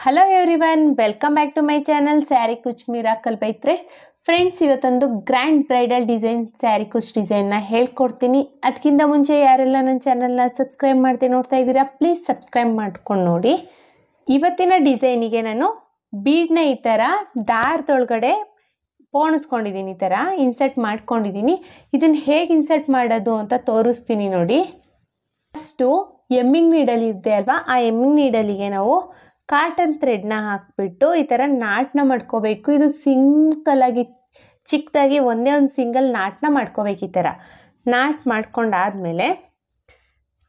Hello everyone, welcome back to my channel sari kuchu miracle by threads. Friends, ಇವತ್ತೊಂದು grand bridal design sari kuchu ಡಿಸೈನ್ನ ಹೇಳ್ಕೊಡ್ತೀನಿ. ಅದಕ್ಕಿಂತ ಮುಂಚೆ ಯಾರೆಲ್ಲ ನನ್ನ ಚಾನಲ್ನ ಸಬ್ಸ್ಕ್ರೈಬ್ ಮಾಡ್ತೀನಿ ನೋಡ್ತಾ ಇದ್ದೀರಾ, ಪ್ಲೀಸ್ ಸಬ್ಸ್ಕ್ರೈಬ್ ಮಾಡ್ಕೊಂಡು ನೋಡಿ. ಇವತ್ತಿನ ಡಿಸೈನಿಗೆ ನಾನು ಬೀಡ್ನ ಈ ಥರ ದಾರದೊಳಗಡೆ ಪೋಣಿಸ್ಕೊಂಡಿದ್ದೀನಿ, ಈ ಥರ ಇನ್ಸರ್ಟ್ ಮಾಡ್ಕೊಂಡಿದ್ದೀನಿ. ಇದನ್ನು ಹೇಗೆ ಇನ್ಸರ್ಟ್ ಮಾಡೋದು ಅಂತ ತೋರಿಸ್ತೀನಿ ನೋಡಿ. ಫಸ್ಟು ಎಮ್ಮಿಂಗ್ ನೀಡಲ್ ಇದೆ ಅಲ್ವಾ, ಆ ಎಮ್ಮಿಂಗ್ ನೀಡಲಿಗೆ ನಾವು ಕಾಟನ್ ಥ್ರೆಡ್ನ ಹಾಕಿಬಿಟ್ಟು ಈ ಥರ ನಾಟ್ನ ಮಾಡ್ಕೋಬೇಕು. ಇದು ಸಿಂಪಲ್ಲಾಗಿ ಚಿಕ್ಕದಾಗಿ ಒಂದೇ ಒಂದು ಸಿಂಗಲ್ ನಾಟ್ನ ಮಾಡ್ಕೋಬೇಕು. ಈ ಥರ ನಾಟ್ ಮಾಡ್ಕೊಂಡಾದಮೇಲೆ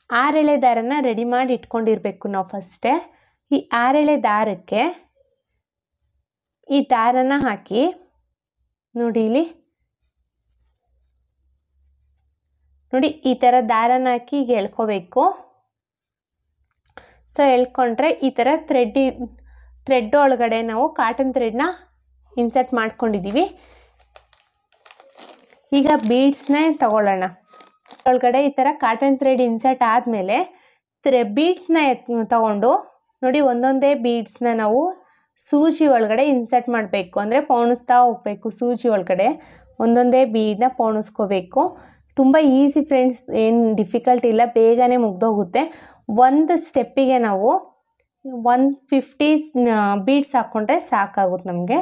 6 ಎಳೆ ದಾರನ ರೆಡಿ ಮಾಡಿ ಇಟ್ಕೊಂಡಿರಬೇಕು ನಾವು ಫಸ್ಟೇ. ಈ 6 ಎಳೆ ದಾರಕ್ಕೆ ಈ ದಾರನ ಹಾಕಿ ನೋಡಿ, ಇಲ್ಲಿ ನೋಡಿ ಈ ಥರ ದಾರನ ಹಾಕಿ ಈಗ ಎಳ್ಕೋಬೇಕು. ಸೊ ಎಳ್ಕೊಂಡ್ರೆ ಈ ಥರ ಥ್ರೆಡ್ ಒಳಗಡೆ ನಾವು ಕಾಟನ್ ಥ್ರೆಡ್ನ ಇನ್ಸರ್ಟ್ ಮಾಡ್ಕೊಂಡಿದ್ದೀವಿ. ಈಗ ಬೀಡ್ಸ್ನೇ ತಗೊಳ್ಳೋಣ. ಒಳಗಡೆ ಈ ಥರ ಕಾಟನ್ ಥ್ರೆಡ್ ಇನ್ಸರ್ಟ್ ಆದಮೇಲೆ ಬೀಡ್ಸ್ನ ತಗೊಂಡು ನೋಡಿ, ಒಂದೊಂದೇ ಬೀಡ್ಸ್ನ ನಾವು ಸೂಜಿ ಒಳಗಡೆ ಇನ್ಸರ್ಟ್ ಮಾಡಬೇಕು. ಅಂದರೆ ಪೋಣಿಸ್ತಾ ಹೋಗಬೇಕು. ಸೂಜಿ ಒಳಗಡೆ ಒಂದೊಂದೇ ಬೀಡನ್ನ ಪೋಣಿಸ್ಕೋಬೇಕು. ತುಂಬ ಈಸಿ ಫ್ರೆಂಡ್ಸ್, ಏನು ಡಿಫಿಕಲ್ಟ್ ಇಲ್ಲ, ಬೇಗನೆ ಮುಗ್ದೋಗುತ್ತೆ. ಒಂದು ಸ್ಟೆಪ್ಪಿಗೆ ನಾವು 150 ಬೀಡ್ಸ್ ಹಾಕ್ಕೊಂಡ್ರೆ ಸಾಕಾಗುತ್ತೆ ನಮಗೆ.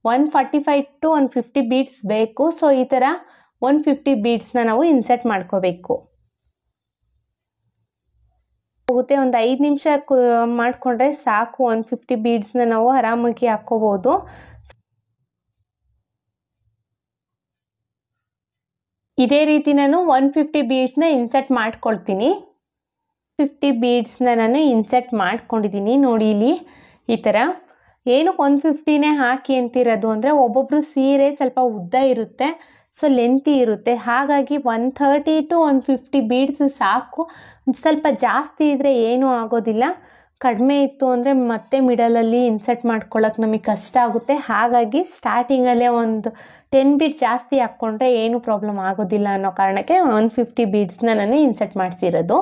145 to 150 ಬೀಡ್ಸ್ ಬೇಕು. ಸೊ ಈ ಥರ 150 ಬೀಡ್ಸ್ನ ನಾವು ಇನ್ಸರ್ಟ್ ಮಾಡ್ಕೋಬೇಕು. ಹೋಗುತ್ತೆ, ಒಂದು 5 ನಿಮಿಷ ಮಾಡಿಕೊಂಡ್ರೆ ಸಾಕು. 150 ಬೀಡ್ಸ್ನ ನಾವು ಆರಾಮಾಗಿ ಹಾಕ್ಕೋಬೋದು. ಇದೇ ರೀತಿ ನಾನು 150 ಬೀಡ್ಸ್ನ ಇನ್ಸರ್ಟ್ ಮಾಡ್ಕೊಳ್ತೀನಿ. 50 ಬೀಡ್ಸ್ನ ನಾನು ಇನ್ಸರ್ಟ್ ಮಾಡ್ಕೊಂಡಿದ್ದೀನಿ ನೋಡಿ. ಇಲ್ಲಿ ಈ ಥರ ಏನಕ್ಕೆ 150ನೇ ಹಾಕಿ ಅಂತಿರೋದು ಅಂದರೆ, ಒಬ್ಬೊಬ್ಬರು ಸೀರೆ ಸ್ವಲ್ಪ ಉದ್ದ ಇರುತ್ತೆ, ಸೊ ಲೆಂತಿ ಇರುತ್ತೆ. ಹಾಗಾಗಿ 130 to 150 ಬೀಡ್ಸ್ ಸಾಕು. ಸ್ವಲ್ಪ ಜಾಸ್ತಿ ಇದ್ದರೆ ಏನೂ ಆಗೋದಿಲ್ಲ. ಕಡಿಮೆ ಇತ್ತು ಅಂದರೆ ಮತ್ತೆ ಮಿಡಲಲ್ಲಿ ಇನ್ಸರ್ಟ್ ಮಾಡ್ಕೊಳ್ಳೋಕೆ ನಮಗೆ ಕಷ್ಟ ಆಗುತ್ತೆ. ಹಾಗಾಗಿ ಸ್ಟಾರ್ಟಿಂಗಲ್ಲೇ ಒಂದು 10 ಬೀಡ್ ಜಾಸ್ತಿ ಹಾಕ್ಕೊಂಡ್ರೆ ಏನೂ ಪ್ರಾಬ್ಲಮ್ ಆಗೋದಿಲ್ಲ ಅನ್ನೋ ಕಾರಣಕ್ಕೆ 150 ಬೀಡ್ಸ್ನ ನಾನು ಇನ್ಸರ್ಟ್ ಮಾಡಿಸಿರೋದು.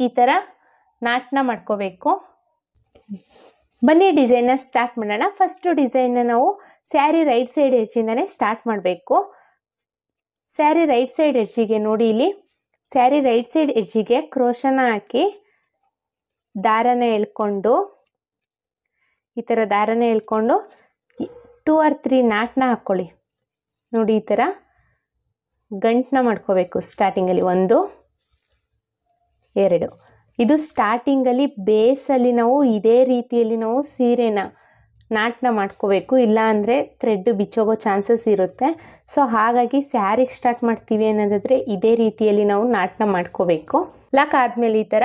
ಈ ಥರ ನಾಟ್ನ ಮಾಡ್ಕೋಬೇಕು. ಬನ್ನಿ ಡಿಸೈನ್ನ ಸ್ಟಾರ್ಟ್ ಮಾಡೋಣ. ಫಸ್ಟು ಡಿಸೈನ್ನ ನಾವು ಸ್ಯಾರಿ ರೈಟ್ ಸೈಡ್ ಎಡ್ಜಿಂದನೇ ಸ್ಟಾರ್ಟ್ ಮಾಡಬೇಕು. ಸ್ಯಾರಿ ರೈಟ್ ಸೈಡ್ ಎಡ್ಜಿಗೆ ನೋಡಿ, ಇಲ್ಲಿ ಸ್ಯಾರಿ ರೈಟ್ ಸೈಡ್ ಎಡ್ಜಿಗೆ ಕ್ರೋಶನ ಹಾಕಿ ದಾರನ ಎಳ್ಕೊಂಡು ಈ ಥರ ದಾರನ ಎಳ್ಕೊಂಡು 2 or 3 ನಾಟ್ನ ಹಾಕ್ಕೊಳ್ಳಿ. ನೋಡಿ ಈ ಥರ ಗಂಟನ್ನ ಮಾಡ್ಕೋಬೇಕು. ಸ್ಟಾರ್ಟಿಂಗಲ್ಲಿ 1 2. ಇದು ಸ್ಟಾರ್ಟಿಂಗಲ್ಲಿ ಬೇಸಲ್ಲಿ ನಾವು ಇದೇ ರೀತಿಯಲ್ಲಿ ನಾವು ಸೀರೆನ ನಾಟ್ನ ಮಾಡ್ಕೋಬೇಕು. ಇಲ್ಲ ಅಂದರೆ ಥ್ರೆಡ್ ಬಿಚ್ಚೋಗೋ ಚಾನ್ಸಸ್ ಇರುತ್ತೆ. ಸೊ ಹಾಗಾಗಿ ಸ್ಯಾರಿಗೆ ಸ್ಟಾರ್ಟ್ ಮಾಡ್ತೀವಿ ಅನ್ನೋದಾದರೆ ಇದೇ ರೀತಿಯಲ್ಲಿ ನಾವು ನಾಟ್ನ ಮಾಡ್ಕೋಬೇಕು. ಲಾಕ್ ಆದಮೇಲೆ ಈ ಥರ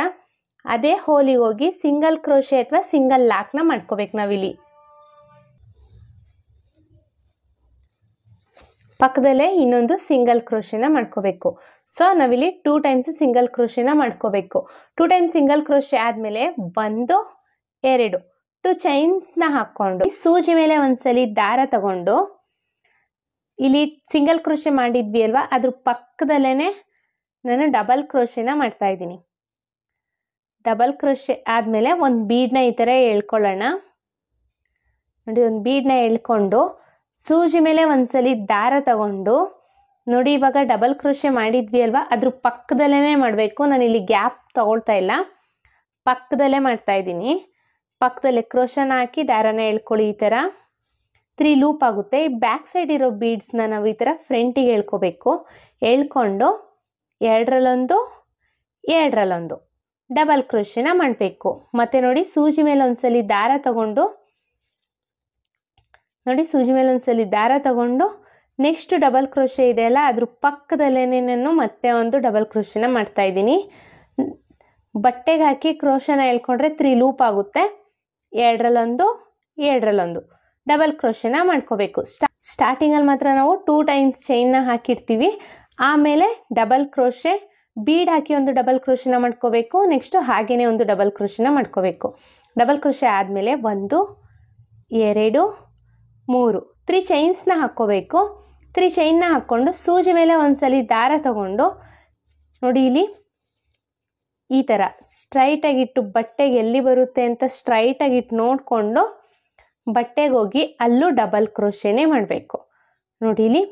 ಅದೇ ಹೋಲಿಗೆ ಹೋಗಿ ಸಿಂಗಲ್ ಕ್ರೋಶೆ ಅಥವಾ ಸಿಂಗಲ್ ಲಾಕ್ನ ಮಾಡ್ಕೋಬೇಕು. ನಾವಿಲ್ಲಿ ಪಕ್ಕದಲ್ಲೇ ಇನ್ನೊಂದು ಸಿಂಗಲ್ ಕ್ರೋಶೆನ ಮಾಡ್ಕೋಬೇಕು. ಸೊ ನಾವಿಲ್ಲಿ 2 ಟೈಮ್ಸ್ ಸಿಂಗಲ್ ಕ್ರೋಶೆನ ಮಾಡ್ಕೋಬೇಕು. 2 ಟೈಮ್ಸ್ ಸಿಂಗಲ್ ಕ್ರೋಶೆ ಆದಮೇಲೆ 1 2 2 ಚೈನ್ಸ್ನ ಹಾಕ್ಕೊಂಡು ಸೂಜಿ ಮೇಲೆ ಒಂದ್ಸಲಿ ದಾರ ತಗೊಂಡು ಇಲ್ಲಿ ಸಿಂಗಲ್ ಕ್ರೋಶೆ ಮಾಡಿದ್ವಿ ಅಲ್ವಾ, ಅದ್ರ ಪಕ್ಕದಲ್ಲೇ ನಾನು ಡಬಲ್ ಕ್ರೋಶೆನ ಮಾಡ್ತಾ ಇದ್ದೀನಿ. ಡಬಲ್ ಕ್ರೋಶೆ ಆದಮೇಲೆ ಒಂದು ಬೀಡನ್ನ ಈ ಥರ ಎಳ್ಕೊಳ್ಳೋಣ. ನೋಡಿ, ಒಂದು ಬೀಡನ್ನ ಎಳ್ಕೊಂಡು ಸೂಜಿ ಮೇಲೆ ಒಂದ್ಸಲಿ ದಾರ ತಗೊಂಡು ನೋಡಿ, ಇವಾಗ ಡಬಲ್ ಕ್ರೋಶೆ ಮಾಡಿದ್ವಿ ಅಲ್ವಾ, ಅದ್ರ ಪಕ್ಕದಲ್ಲೇ ಮಾಡಬೇಕು. ನಾನು ಇಲ್ಲಿ ಗ್ಯಾಪ್ ತಗೊಳ್ತಾ ಇಲ್ಲ, ಪಕ್ಕದಲ್ಲೇ ಮಾಡ್ತಾ ಇದ್ದೀನಿ. ಪಕ್ಕದಲ್ಲೇ ಕ್ರೋಶನ ಹಾಕಿ ದಾರನ ಎಳ್ಕೊಳ್ಳಿ. ಈ ಥರ 3 ಲೂಪ್ ಆಗುತ್ತೆ. ಈ ಬ್ಯಾಕ್ ಸೈಡ್ ಇರೋ ಬೀಡ್ಸ್ನ ನಾವು ಈ ಥರ ಫ್ರಂಟಿಗೆ ಎಳ್ಕೋಬೇಕು. ಎಳ್ಕೊಂಡು 2ರಲ್ಲೊಂದು 2ರಲ್ಲೊಂದು ಡಬಲ್ ಕ್ರೋಶೆನ ಮಾಡಬೇಕು. ಮತ್ತು ನೋಡಿ, ಸೂಜಿ ಮೇಲೆ ಒಂದ್ಸಲಿ ದಾರ ತಗೊಂಡು ನೋಡಿ, ಸೂಜಿ ಮೇಲೆ ಒಂದ್ಸಲಿ ದಾರ ತಗೊಂಡು ನೆಕ್ಸ್ಟ್ ಡಬಲ್ ಕ್ರೋಶೆ ಇದೆಯಲ್ಲ, ಅದ್ರ ಪಕ್ಕದಲ್ಲೇ ನಾನು ಮತ್ತೆ ಒಂದು ಡಬಲ್ ಕ್ರೋಶೆನ ಮಾಡ್ತಾ ಇದ್ದೀನಿ. ಬಟ್ಟೆಗೆ ಹಾಕಿ ಕ್ರೋಶನ ಎಳ್ಕೊಂಡ್ರೆ 3 ಲೂಪ್ ಆಗುತ್ತೆ. 2ರಲ್ಲೊಂದು 2ರಲ್ಲೊಂದು ಡಬಲ್ ಕ್ರೋಶೆನ ಮಾಡ್ಕೋಬೇಕು. ಸ್ಟಾರ್ಟಿಂಗಲ್ಲಿ ಮಾತ್ರ ನಾವು 2 ಟೈಮ್ಸ್ ಚೈನ್ನ ಹಾಕಿರ್ತೀವಿ. ಆಮೇಲೆ ಡಬಲ್ ಕ್ರೋಶೆ ಬೀಡ್ ಹಾಕಿ ಒಂದು ಡಬಲ್ ಕ್ರೋಶೆನ ಮಾಡ್ಕೋಬೇಕು. ನೆಕ್ಸ್ಟು ಹಾಗೇನೆ ಒಂದು ಡಬಲ್ ಕ್ರೋಶೆನ ಮಾಡ್ಕೋಬೇಕು. ಡಬಲ್ ಕ್ರೋಶೆ ಆದಮೇಲೆ 1 2 3 3 ಚೈನ್ಸ್ನ ಹಾಕ್ಕೋಬೇಕು. 3 ಚೈನ್ನ ಹಾಕ್ಕೊಂಡು ಸೂಜಿ ಮೇಲೆ ಒಂದ್ಸಲಿ ದಾರ ತಗೊಂಡು ನೋಡಿ, ಇಲ್ಲಿ ಈ ಥರ ಸ್ಟ್ರೈಟಾಗಿಟ್ಟು ಬಟ್ಟೆಗೆ ಎಲ್ಲಿ ಬರುತ್ತೆ ಅಂತ ಸ್ಟ್ರೈಟಾಗಿಟ್ಟು ನೋಡಿಕೊಂಡು ಬಟ್ಟೆಗೆ ಹೋಗಿ ಅಲ್ಲೂ ಡಬಲ್ ಕ್ರೋಶೆನೇ ಮಾಡಬೇಕು. ನೋಡಿ ಇಲ್ಲಿ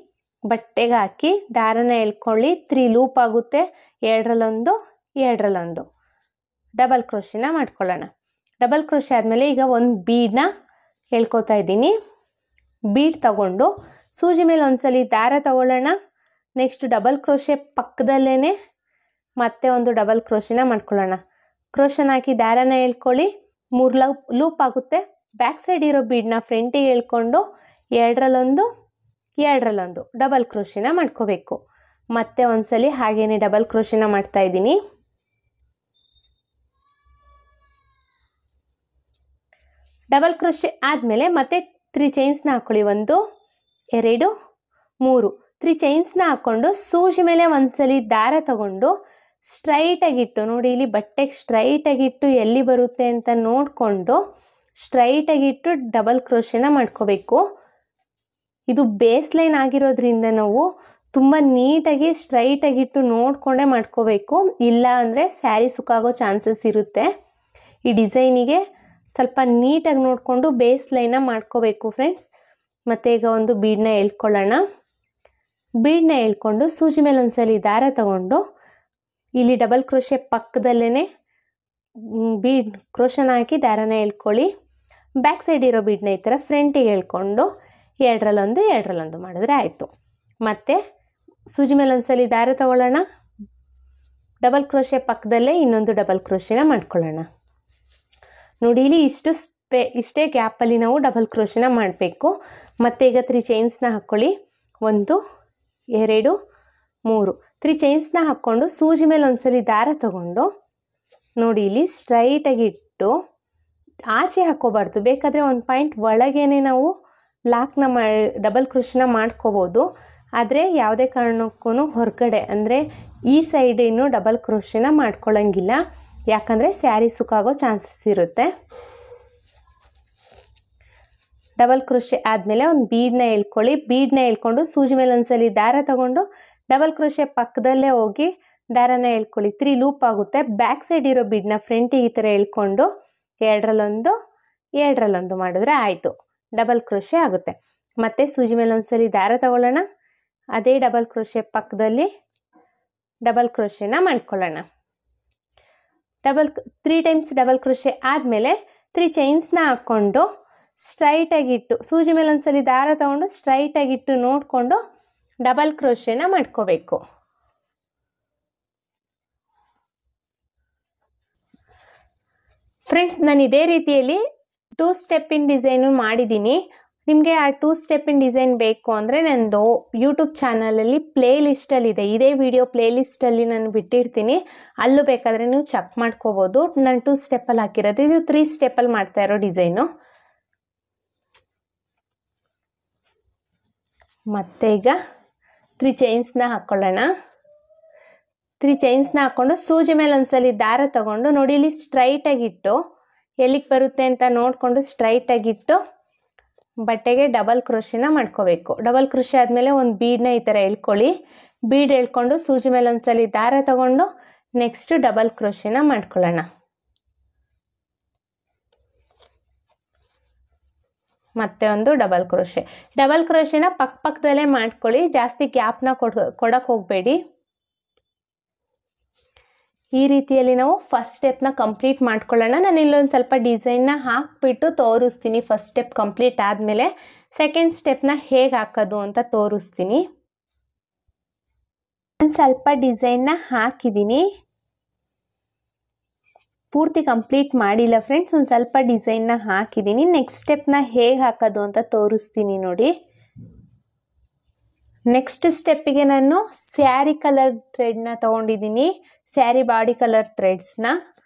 ಬಟ್ಟೆಗೆ ಹಾಕಿ ದಾರನ ಎಳ್ಕೊಳ್ಳಿ, 3 ಲೂಪ್ ಆಗುತ್ತೆ, 2ರಲ್ಲೊಂದು 2ರಲ್ಲೊಂದು ಡಬಲ್ ಕ್ರೋಶೆನ ಮಾಡ್ಕೊಳ್ಳೋಣ. ಡಬಲ್ ಕ್ರೋಶೆ ಆದಮೇಲೆ ಈಗ ಒಂದು ಬೀಡನ್ನ ಎಳ್ಕೊತಾ ಇದ್ದೀನಿ. ಬೀಡ್ ತಗೊಂಡು ಸೂಜಿ ಮೇಲೆ ಒಂದ್ಸಲಿ ದಾರ ತಗೊಳ್ಳೋಣ. ನೆಕ್ಸ್ಟ್ ಡಬಲ್ ಕ್ರೋಶೆ ಪಕ್ಕದಲ್ಲೇ ಮತ್ತೆ ಒಂದು ಡಬಲ್ ಕ್ರೋಶೆನ ಮಾಡ್ಕೊಳ್ಳೋಣ. ಕ್ರೋಶನ ಹಾಕಿ ದಾರನ ಎಳ್ಕೊಳ್ಳಿ, 3 ಲೂಪ್ ಆಗುತ್ತೆ. ಬ್ಯಾಕ್ ಸೈಡ್ ಇರೋ ಬೀಡನ್ನ ಫ್ರಂಟಿಗೆ ಎಳ್ಕೊಂಡು 2ರಲ್ಲೊಂದು 2ರಲ್ಲೊಂದು ಡಬಲ್ ಕ್ರೋಶೆನ ಮಾಡ್ಕೋಬೇಕು. ಮತ್ತೆ ಒಂದ್ಸಲಿ ಹಾಗೇನೆ ಡಬಲ್ ಕ್ರೋಶೆನ ಮಾಡ್ತಾ ಇದ್ದೀನಿ. ಡಬಲ್ ಕ್ರೋಶೆ ಆದಮೇಲೆ ಮತ್ತೆ 3 ಚೈನ್ಸ್ನ ಹಾಕೊಳ್ಳಿ. 1 2 3 3 ಚೈನ್ಸ್ನ ಹಾಕ್ಕೊಂಡು ಸೂಜಿ ಮೇಲೆ ಒಂದ್ಸಲಿ ದಾರ ತಗೊಂಡು ಸ್ಟ್ರೈಟಾಗಿಟ್ಟು, ನೋಡಿ ಇಲ್ಲಿ ಬಟ್ಟೆಗೆ ಸ್ಟ್ರೈಟಾಗಿಟ್ಟು ಎಲ್ಲಿ ಬರುತ್ತೆ ಅಂತ ನೋಡಿಕೊಂಡು ಸ್ಟ್ರೈಟಾಗಿಟ್ಟು ಡಬಲ್ ಕ್ರೋಶೆನ ಮಾಡ್ಕೋಬೇಕು. ಇದು ಬೇಸ್ ಲೈನ್ ಆಗಿರೋದ್ರಿಂದ ನಾವು ತುಂಬ ನೀಟಾಗಿ ಸ್ಟ್ರೈಟಾಗಿಟ್ಟು ನೋಡಿಕೊಂಡೇ ಮಾಡ್ಕೋಬೇಕು, ಇಲ್ಲ ಅಂದರೆ ಸ್ಯಾರಿ ಸುಕ್ಕಾಗೋ ಚಾನ್ಸಸ್ ಇರುತ್ತೆ. ಈ ಡಿಸೈನಿಗೆ ಸ್ವಲ್ಪ ನೀಟಾಗಿ ನೋಡಿಕೊಂಡು ಬೇಸ್ ಲೈನ ಮಾಡ್ಕೋಬೇಕು ಫ್ರೆಂಡ್ಸ್. ಮತ್ತು ಈಗ ಒಂದು ಬೀಡನ್ನ ಎಳ್ಕೊಳ್ಳೋಣ. ಬೀಡನ್ನ ಎಳ್ಕೊಂಡು ಸೂಜಿ ಮೇಲೆ ಒಂದ್ಸಲಿ ದಾರ ತಗೊಂಡು ಇಲ್ಲಿ ಡಬಲ್ ಕ್ರೋಶೆ ಪಕ್ಕದಲ್ಲೇ ಬೀಡ್ ಕ್ರೋಶನ ಹಾಕಿ ದಾರನ ಎಳ್ಕೊಳ್ಳಿ. ಬ್ಯಾಕ್ ಸೈಡ್ ಇರೋ ಬೀಡನ್ನ ಈ ಥರ ಫ್ರಂಟಿಗೆ ಎಳ್ಕೊಂಡು 2ರಲ್ಲೊಂದು 2ರಲ್ಲೊಂದು ಮಾಡಿದ್ರೆ ಆಯಿತು. ಮತ್ತು ಸೂಜಿ ಮೇಲೆ ಒಂದ್ಸಲಿ ದಾರ ತಗೊಳ್ಳೋಣ. ಡಬಲ್ ಕ್ರೋಶೆ ಪಕ್ಕದಲ್ಲೇ ಇನ್ನೊಂದು ಡಬಲ್ ಕ್ರೋಶೆನ ಮಾಡ್ಕೊಳ್ಳೋಣ. ನೋಡಿ ಇಲ್ಲಿ ಇಷ್ಟೇ ಗ್ಯಾಪಲ್ಲಿ ನಾವು ಡಬಲ್ ಕ್ರೋಶೆನ ಮಾಡಬೇಕು. ಮತ್ತು ಈಗ 3 ಚೈನ್ಸ್ನ ಹಾಕ್ಕೊಳ್ಳಿ. 1 2 3 3 ಚೈನ್ಸ್ನ ಹಾಕ್ಕೊಂಡು ಸೂಜಿ ಮೇಲೆ ಒಂದ್ಸಲಿ ದಾರ ತಗೊಂಡು ನೋಡಿ ಇಲ್ಲಿ ಸ್ಟ್ರೈಟಾಗಿ ಇಟ್ಟು ಆಚೆ ಹಾಕ್ಕೋಬಾರ್ದು, ಬೇಕಾದರೆ ಒಂದು ಪಾಯಿಂಟ್ ಒಳಗೇನೆ ನಾವು ಲಾಕ್ನ ಡಬಲ್ ಕ್ರೋಶೆನ ಮಾಡ್ಕೋಬೋದು. ಆದರೆ ಯಾವುದೇ ಕಾರಣಕ್ಕೂ ಹೊರಗಡೆ ಅಂದರೆ ಈ ಸೈಡ್ ಇನ್ನೂ ಡಬಲ್ ಕ್ರೋಶೆನ ಮಾಡ್ಕೊಳ್ಳೋಂಗಿಲ್ಲ, ಯಾಕಂದರೆ ಸ್ಯಾರಿ ಸುಕ್ಕಾಗೋ ಚಾನ್ಸಸ್ ಇರುತ್ತೆ. ಡಬಲ್ ಕ್ರೋಶೆ ಆದಮೇಲೆ ಒಂದು ಬೀಡನ್ನ ಎಳ್ಕೊಳ್ಳಿ. ಬೀಡನ್ನ ಎಳ್ಕೊಂಡು ಸೂಜಿ ಮೇಲೆ ಒಂದ್ಸಲಿ ದಾರ ತಗೊಂಡು ಡಬಲ್ ಕ್ರೋಶೆ ಪಕ್ಕದಲ್ಲೇ ಹೋಗಿ ದಾರನ ಎಳ್ಕೊಳ್ಳಿ. 3 ಲೂಪ್ ಆಗುತ್ತೆ. ಬ್ಯಾಕ್ ಸೈಡ್ ಇರೋ ಬೀಡನ್ನ ಫ್ರಂಟಿಗೆ ಈ ಥರ ಎಳ್ಕೊಂಡು 2ರಲ್ಲೊಂದು 2ರಲ್ಲೊಂದು ಮಾಡಿದ್ರೆ ಆಯಿತು, ಡಬಲ್ ಕ್ರೋಶೆ ಆಗುತ್ತೆ. ಮತ್ತು ಸೂಜಿ ಮೇಲೆ ಒಂದ್ಸಲಿ ದಾರ ತಗೊಳ್ಳೋಣ. ಅದೇ ಡಬಲ್ ಕ್ರೋಶೆ ಪಕ್ಕದಲ್ಲಿ ಡಬಲ್ ಕ್ರೋಶೆನ ಮಾಡ್ಕೊಳ್ಳೋಣ. 3 ಟೈಮ್ಸ್ ಡಬಲ್ ಕ್ರೋಶೆ ಆದಮೇಲೆ 3 ಚೈನ್ಸ್ನ ಹಾಕ್ಕೊಂಡು ಸ್ಟ್ರೈಟಾಗಿಟ್ಟು ಸೂಜಿ ಮೇಲೆ ಒಂದ್ಸಲಿ ದಾರ ತಗೊಂಡು ಸ್ಟ್ರೈಟಾಗಿಟ್ಟು ನೋಡಿಕೊಂಡು ಡಬಲ್ ಕ್ರೋಶೆನ ಮಾಡ್ಕೋಬೇಕು. ಫ್ರೆಂಡ್ಸ್, ನಾನು ಇದೇ ರೀತಿಯಲ್ಲಿ 2 ಸ್ಟೆಪ್ಪಿನ ಡಿಸೈನು ಮಾಡಿದ್ದೀನಿ. ನಿಮಗೆ ಆ 2 ಸ್ಟೆಪ್ಪಿನ ಡಿಸೈನ್ ಬೇಕು ಅಂದರೆ ನಂದು ಯೂಟ್ಯೂಬ್ ಚಾನಲಲ್ಲಿ ಪ್ಲೇ ಲಿಸ್ಟಲ್ಲಿದೆ. ಇದೇ ವಿಡಿಯೋ ಪ್ಲೇ ಲಿಸ್ಟಲ್ಲಿ ನಾನು ಬಿಟ್ಟಿರ್ತೀನಿ, ಅಲ್ಲೂ ಬೇಕಾದರೆ ನೀವು ಚೆಕ್ ಮಾಡ್ಕೋಬೋದು. ನಾನು 2 ಸ್ಟೆಪ್ಪಲ್ಲಿ ಹಾಕಿರೋದು, ಇದು 3 ಸ್ಟೆಪ್ಪಲ್ಲಿ ಮಾಡ್ತಾ ಇರೋ ಡಿಸೈನು. ಮತ್ತು ಈಗ 3 ಚೈನ್ಸ್ನ ಹಾಕ್ಕೊಳ್ಳೋಣ. 3 ಚೈನ್ಸ್ನ ಹಾಕ್ಕೊಂಡು ಸೂಜಿ ಮೇಲೆ ಒಂದ್ಸಲಿ ದಾರ ತಗೊಂಡು ನೋಡಿ ಇಲ್ಲಿ ಸ್ಟ್ರೈಟಾಗಿಟ್ಟು ಎಲ್ಲಿಗೆ ಬರುತ್ತೆ ಅಂತ ನೋಡಿಕೊಂಡು ಸ್ಟ್ರೈಟಾಗಿಟ್ಟು ಬಟ್ಟೆಗೆ ಡಬಲ್ ಕ್ರೋಶೆನ ಮಾಡ್ಕೋಬೇಕು. ಡಬಲ್ ಕ್ರೋಶೆ ಆದಮೇಲೆ ಒಂದು ಬೀಡನ್ನ ಈ ಥರ ಎಳ್ಕೊಳ್ಳಿ. ಬೀಡ್ ಎಳ್ಕೊಂಡು ಸೂಜಿ ಮೇಲೆ ಒಂದ್ಸಲಿ ದಾರ ತಗೊಂಡು ನೆಕ್ಸ್ಟ್ ಡಬಲ್ ಕ್ರೋಶೆನ ಮಾಡ್ಕೊಳ್ಳೋಣ. ಮತ್ತೆ ಒಂದು ಡಬಲ್ ಕ್ರೋಶೆ. ಡಬಲ್ ಕ್ರೋಶೆನ ಪಕ್ಕದಲ್ಲೇ ಮಾಡ್ಕೊಳ್ಳಿ, ಜಾಸ್ತಿ ಗ್ಯಾಪ್ನ ಕೊಡಕ್ಕೆ ಹೋಗಬೇಡಿ. ಈ ರೀತಿಯಲ್ಲಿ ನಾವು ಫಸ್ಟ್ ಸ್ಟೆಪ್ನ ಕಂಪ್ಲೀಟ್ ಮಾಡ್ಕೊಳ್ಳೋಣ. ನಾನು ಇಲ್ಲೊಂದು ಸ್ವಲ್ಪ ಡಿಸೈನ್ನ ಹಾಕ್ಬಿಟ್ಟು ತೋರಿಸ್ತೀನಿ. ಫಸ್ಟ್ ಸ್ಟೆಪ್ ಕಂಪ್ಲೀಟ್ ಆದಮೇಲೆ ಸೆಕೆಂಡ್ ಸ್ಟೆಪ್ನ ಹೇಗೆ ಹಾಕೋದು ಅಂತ ತೋರಿಸ್ತೀನಿ. ಒಂದು ಸ್ವಲ್ಪ ಡಿಸೈನ್ನ ಹಾಕಿದ್ದೀನಿ, ಪೂರ್ತಿ ಕಂಪ್ಲೀಟ್ ಮಾಡಿಲ್ಲ ಫ್ರೆಂಡ್ಸ್. ಒಂದು ಸ್ವಲ್ಪ ಡಿಸೈನ್ನ ಹಾಕಿದ್ದೀನಿ. ನೆಕ್ಸ್ಟ್ ಸ್ಟೆಪ್ನ ಹೇಗೆ ಹಾಕೋದು ಅಂತ ತೋರಿಸ್ತೀನಿ ನೋಡಿ. ನೆಕ್ಸ್ಟ್ ಸ್ಟೆಪ್ಪಿಗೆ ನಾನು ಸ್ಯಾರಿ ಕಲರ್ ಥ್ರೆಡ್ನ ತೊಗೊಂಡಿದ್ದೀನಿ, ಸ್ಯಾರಿ ಬಾಡಿ ಕಲರ್ ಥ್ರೆಡ್ಸ್ನ.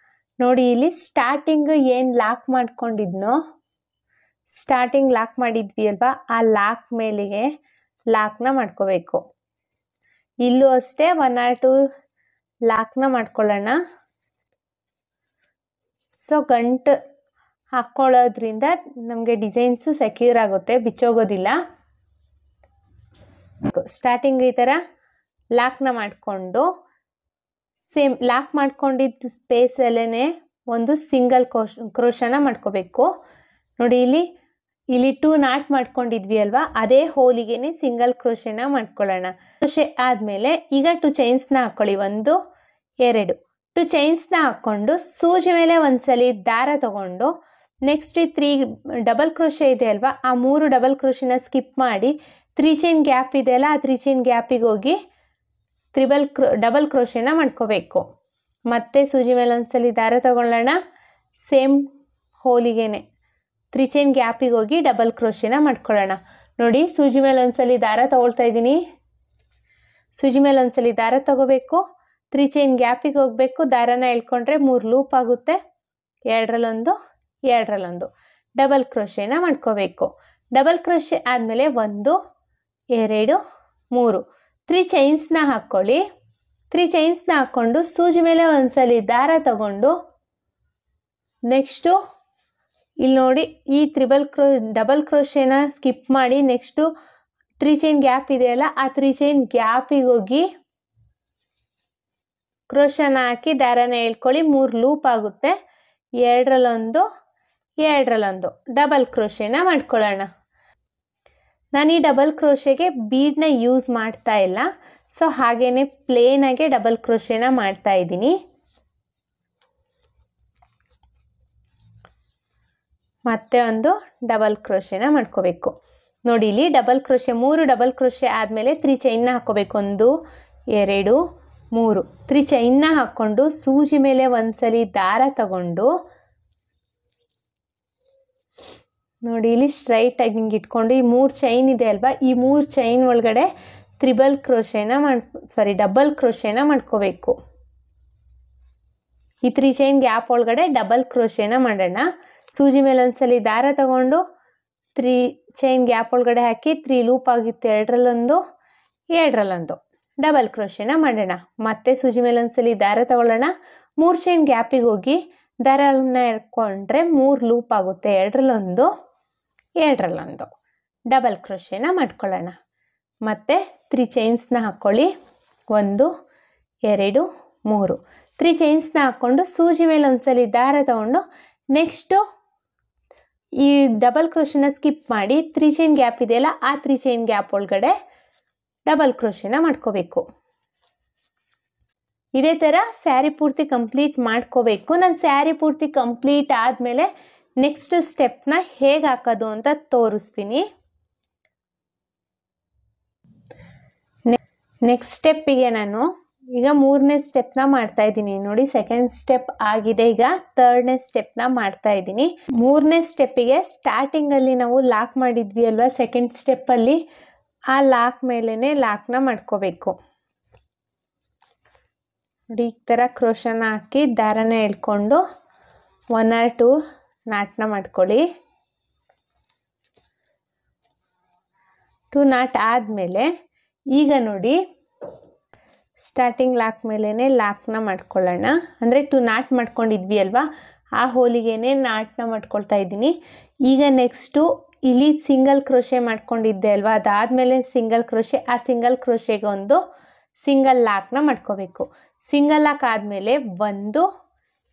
ನೋಡಿ ಇಲ್ಲಿ ಸ್ಟಾರ್ಟಿಂಗ್ ಏನು ಲಾಕ್ ಮಾಡ್ಕೊಂಡಿದ್ನೋ, ಸ್ಟಾರ್ಟಿಂಗ್ ಲಾಕ್ ಮಾಡಿದ್ವಿ ಅಲ್ವಾ, ಆ ಲಾಕ್ ಮೇಲೆಗೆ ಲಾಕ್ನ ಮಾಡ್ಕೋಬೇಕು. ಇಲ್ಲೂ ಅಷ್ಟೇ 1 or 2 ಲಾಕ್ನ ಮಾಡ್ಕೊಳ್ಳೋಣ. ಸೊ ಗಂಟು ಹಾಕ್ಕೊಳ್ಳೋದ್ರಿಂದ ನಮಗೆ ಡಿಸೈನ್ಸು ಸೆಕ್ಯೂರ್ ಆಗುತ್ತೆ, ಬಿಚ್ಚೋಗೋದಿಲ್ಲ. ಸ್ಟಾರ್ಟಿಂಗ್ ಈ ಥರ ಲಾಕ್ನ ಮಾಡಿಕೊಂಡು ಸೇಮ್ ಲಾಕ್ ಮಾಡ್ಕೊಂಡಿದ್ದ ಸ್ಪೇಸಲ್ಲೇ ಒಂದು ಸಿಂಗಲ್ ಕ್ರೋಶನ ಮಾಡ್ಕೋಬೇಕು. ನೋಡಿ ಇಲ್ಲಿ 2 ನಾಟ್ ಮಾಡ್ಕೊಂಡಿದ್ವಿ ಅಲ್ವಾ, ಅದೇ ಹೋಲಿಗೆನೆ ಸಿಂಗಲ್ ಕ್ರೋಶನ ಮಾಡ್ಕೊಳ್ಳೋಣ. ಕ್ರೋಶೆ ಆದಮೇಲೆ ಈಗ 2 ಚೈನ್ಸ್ನ ಹಾಕ್ಕೊಳ್ಳಿ. 1 2 2 ಚೈನ್ಸ್ನ ಹಾಕ್ಕೊಂಡು ಸೂಜಿ ಮೇಲೆ ಒಂದ್ಸಲಿ ದಾರ ತಗೊಂಡು ನೆಕ್ಸ್ಟ್ 3 ಡಬಲ್ ಕ್ರೋಶೆ ಇದೆ ಅಲ್ವಾ, ಆ 3 ಡಬಲ್ ಕ್ರೋಶನ ಸ್ಕಿಪ್ ಮಾಡಿ 3 ಚೈನ್ ಗ್ಯಾಪ್ ಇದೆಯಲ್ಲ, ಆ 3 ಚೈನ್ ಗ್ಯಾಪಿಗೆ ಹೋಗಿ ಡಬಲ್ ಕ್ರೋಶೆನ ಮಾಡ್ಕೋಬೇಕು. ಮತ್ತೆ ಸೂಜಿ ಮೇಲೆ ಒಂದ್ಸಲಿ ದಾರ ತಗೊಳ್ಳೋಣ. ಸೇಮ್ ಹೋಲಿಗೆನೆ 3 ಚೈನ್ ಗ್ಯಾಪಿಗೆ ಹೋಗಿ ಡಬಲ್ ಕ್ರೋಶೆನ ಮಾಡ್ಕೊಳ್ಳೋಣ. ನೋಡಿ ಸೂಜಿ ಮೇಲೆ ಒಂದ್ಸಲಿ ದಾರ ತಗೊಳ್ತಾ ಇದ್ದೀನಿ. ಸೂಜಿ ಮೇಲೆ ಒಂದ್ಸಲಿ ದಾರ ತಗೋಬೇಕು, 3 ಚೈನ್ ಗ್ಯಾಪಿಗೆ ಹೋಗಬೇಕು, ದಾರನ ಎಳ್ಕೊಂಡ್ರೆ 3 ಲೂಪ್ ಆಗುತ್ತೆ. 2 ಡಬಲ್ ಕ್ರೋಶೆನ ಮಾಡ್ಕೋಬೇಕು. ಡಬಲ್ ಕ್ರೋಶೆ ಆದಮೇಲೆ 1 2 3 3 ಚೈನ್ಸ್ನ ಹಾಕ್ಕೊಳ್ಳಿ. 3 ಚೈನ್ಸ್ನ ಹಾಕ್ಕೊಂಡು ಸೂಜಿ ಮೇಲೆ ಒಂದ್ಸಲಿ ದಾರ ತಗೊಂಡು ನೆಕ್ಸ್ಟು ಇಲ್ಲಿ ನೋಡಿ ಈ ಡಬಲ್ ಕ್ರೋಶೆನ ಸ್ಕಿಪ್ ಮಾಡಿ ನೆಕ್ಸ್ಟು 3 ಚೈನ್ ಗ್ಯಾಪ್ ಇದೆಯಲ್ಲ, ಆ 3 ಚೈನ್ ಗ್ಯಾಪಿಗೆ ಹೋಗಿ ಕ್ರೋಶನ ಹಾಕಿ ದಾರನ ಎಳ್ಕೊಳ್ಳಿ. 3 ಲೂಪ್ ಆಗುತ್ತೆ. 2 ಡಬಲ್ ಕ್ರೋಶೆನ ಮಾಡ್ಕೊಳ್ಳೋಣ. ನಾನು ಈ ಡಬಲ್ ಕ್ರೋಶೆಗೆ ಬೀಡ್ನ ಯೂಸ್ ಮಾಡ್ತಾ ಇಲ್ಲ, ಸೊ ಹಾಗೇನೆ ಪ್ಲೇನಾಗೆ ಡಬಲ್ ಕ್ರೋಶೆನ ಮಾಡ್ತಾ ಇದ್ದೀನಿ. ಮತ್ತೆ ಒಂದು ಡಬಲ್ ಕ್ರೋಶೆನ ಮಾಡ್ಕೋಬೇಕು. ನೋಡಿ ಇಲ್ಲಿ ಡಬಲ್ ಕ್ರೋಶೆ 3 ಡಬಲ್ ಕ್ರೋಶೆ ಆದಮೇಲೆ 3 ಚೈನ್ನ ಹಾಕ್ಕೋಬೇಕು. 1 2 3 3 ಚೈನ್ನ ಹಾಕ್ಕೊಂಡು ಸೂಜಿ ಮೇಲೆ ಒಂದ್ಸಲಿ ದಾರ ತಗೊಂಡು ನೋಡಿ ಇಲ್ಲಿ ಸ್ಟ್ರೈಟ್ ಆಗಿ ಹಿಂಗೆ ಇಟ್ಕೊಂಡು ಈ 3 ಚೈನ್ ಇದೆ ಅಲ್ವಾ, ಈ 3 ಚೈನ್ ಒಳಗಡೆ ಡಬಲ್ ಕ್ರೋಶೆನ ಮಾಡ್ಕೋಬೇಕು. ಈ 3 ಚೈನ್ ಗ್ಯಾಪ್ ಒಳಗಡೆ ಡಬಲ್ ಕ್ರೋಶೆನ ಮಾಡೋಣ. ಸೂಜಿ ಮೇಲೆ ಒಂದ್ಸಲಿ ದಾರ ತಗೊಂಡು 3 ಚೈನ್ ಗ್ಯಾಪ್ ಒಳಗಡೆ ಹಾಕಿ 3 ಲೂಪ್ ಆಗಿತ್ತು. 2 ಡಬಲ್ ಕ್ರೋಶೆನ ಮಾಡೋಣ. ಮತ್ತೆ ಸೂಜಿ ಮೇಲೆ ಒಂದ್ಸಲಿ ದಾರ ತಗೊಳ್ಳೋಣ. 3 ಚೈನ್ ಗ್ಯಾಪಿಗೆ ಹೋಗಿ ದಾರನ ಎಳ್ಕೊಂಡ್ರೆ 3 ಲೂಪ್ ಆಗುತ್ತೆ. 2 ಡಬಲ್ ಕ್ರೋಶೆನ ಮಾಡ್ಕೊಳ್ಳೋಣ. ಮತ್ತೆ 3 ಚೈನ್ಸ್ನ ಹಾಕ್ಕೊಳ್ಳಿ. 1 2 3 3 ಚೈನ್ಸ್ನ ಹಾಕ್ಕೊಂಡು ಸೂಜಿ ಮೇಲೆ ಒಂದ್ಸಲಿ ದಾರ ತಗೊಂಡು ನೆಕ್ಸ್ಟು ಈ ಡಬಲ್ ಕ್ರೋಶೆನ ಸ್ಕಿಪ್ ಮಾಡಿ 3 ಚೈನ್ ಗ್ಯಾಪ್ ಇದೆಯಲ್ಲ, ಆ 3 ಚೈನ್ ಗ್ಯಾಪ್ ಒಳಗಡೆ ಡಬಲ್ ಕ್ರೋಶೆನ ಮಾಡ್ಕೋಬೇಕು. ಇದೇ ಥರ ಸ್ಯಾರಿ ಪೂರ್ತಿ ಕಂಪ್ಲೀಟ್ ಮಾಡ್ಕೋಬೇಕು. ನಾನು ಸ್ಯಾರಿ ಪೂರ್ತಿ ಕಂಪ್ಲೀಟ್ ಆದಮೇಲೆ ನೆಕ್ಸ್ಟ್ ಸ್ಟೆಪ್ನ ಹೇಗೆ ಹಾಕೋದು ಅಂತ ತೋರಿಸ್ತೀನಿ. ನೆಕ್ಸ್ಟ್ ಸ್ಟೆಪ್ಪಿಗೆ ನಾನು ಈಗ 3ನೇ ಸ್ಟೆಪ್ನ ಮಾಡ್ತಾ ಇದ್ದೀನಿ. ನೋಡಿ 2nd ಸ್ಟೆಪ್ ಆಗಿದೆ. ಈಗ 3ನೇ ಸ್ಟೆಪ್ನ ಮಾಡ್ತಾ ಇದ್ದೀನಿ. 3ನೇ ಸ್ಟೆಪ್ಪಿಗೆ ಸ್ಟಾರ್ಟಿಂಗಲ್ಲಿ ನಾವು ಲಾಕ್ ಮಾಡಿದ್ವಿ ಅಲ್ವಾ, 2nd ಸ್ಟೆಪ್ಪಲ್ಲಿ ಆ ಲಾಕ್ ಮೇಲೇ ಲಾಕ್ನ ಮಾಡ್ಕೋಬೇಕು. ನೋಡಿ ಈ ಥರ ಕ್ರೋಶನ ಹಾಕಿ ದಾರನ ಎಳ್ಕೊಂಡು 1 or 2 ನಾಟ್ನ ಮಾಡ್ಕೊಳ್ಳಿ. 2 ನಾಟ್ ಆದಮೇಲೆ ಈಗ ನೋಡಿ ಸ್ಟಾರ್ಟಿಂಗ್ ಲಾಕ್ ಮೇಲೇ ಲಾಕ್ನ ಮಾಡ್ಕೊಳ್ಳೋಣ. ಅಂದರೆ 2 ನಾಟ್ ಮಾಡ್ಕೊಂಡಿದ್ವಿ ಅಲ್ವಾ, ಆ ಹೋಲಿಗೆನೇ ನಾಟ್ನ ಮಾಡ್ಕೊಳ್ತಾ ಇದ್ದೀನಿ. ಈಗ ನೆಕ್ಸ್ಟು ಇಲ್ಲಿ ಸಿಂಗಲ್ ಕ್ರೋಶೆ ಮಾಡ್ಕೊಂಡಿದ್ದೆ ಅಲ್ವಾ, ಅದಾದಮೇಲೆ ಸಿಂಗಲ್ ಕ್ರೋಶೆ, ಆ ಸಿಂಗಲ್ ಕ್ರೋಶೆಗೆ ಒಂದು ಸಿಂಗಲ್ ಲಾಕ್ನ ಮಾಡ್ಕೋಬೇಕು. ಸಿಂಗಲ್ ಲಾಕ್ ಆದಮೇಲೆ 1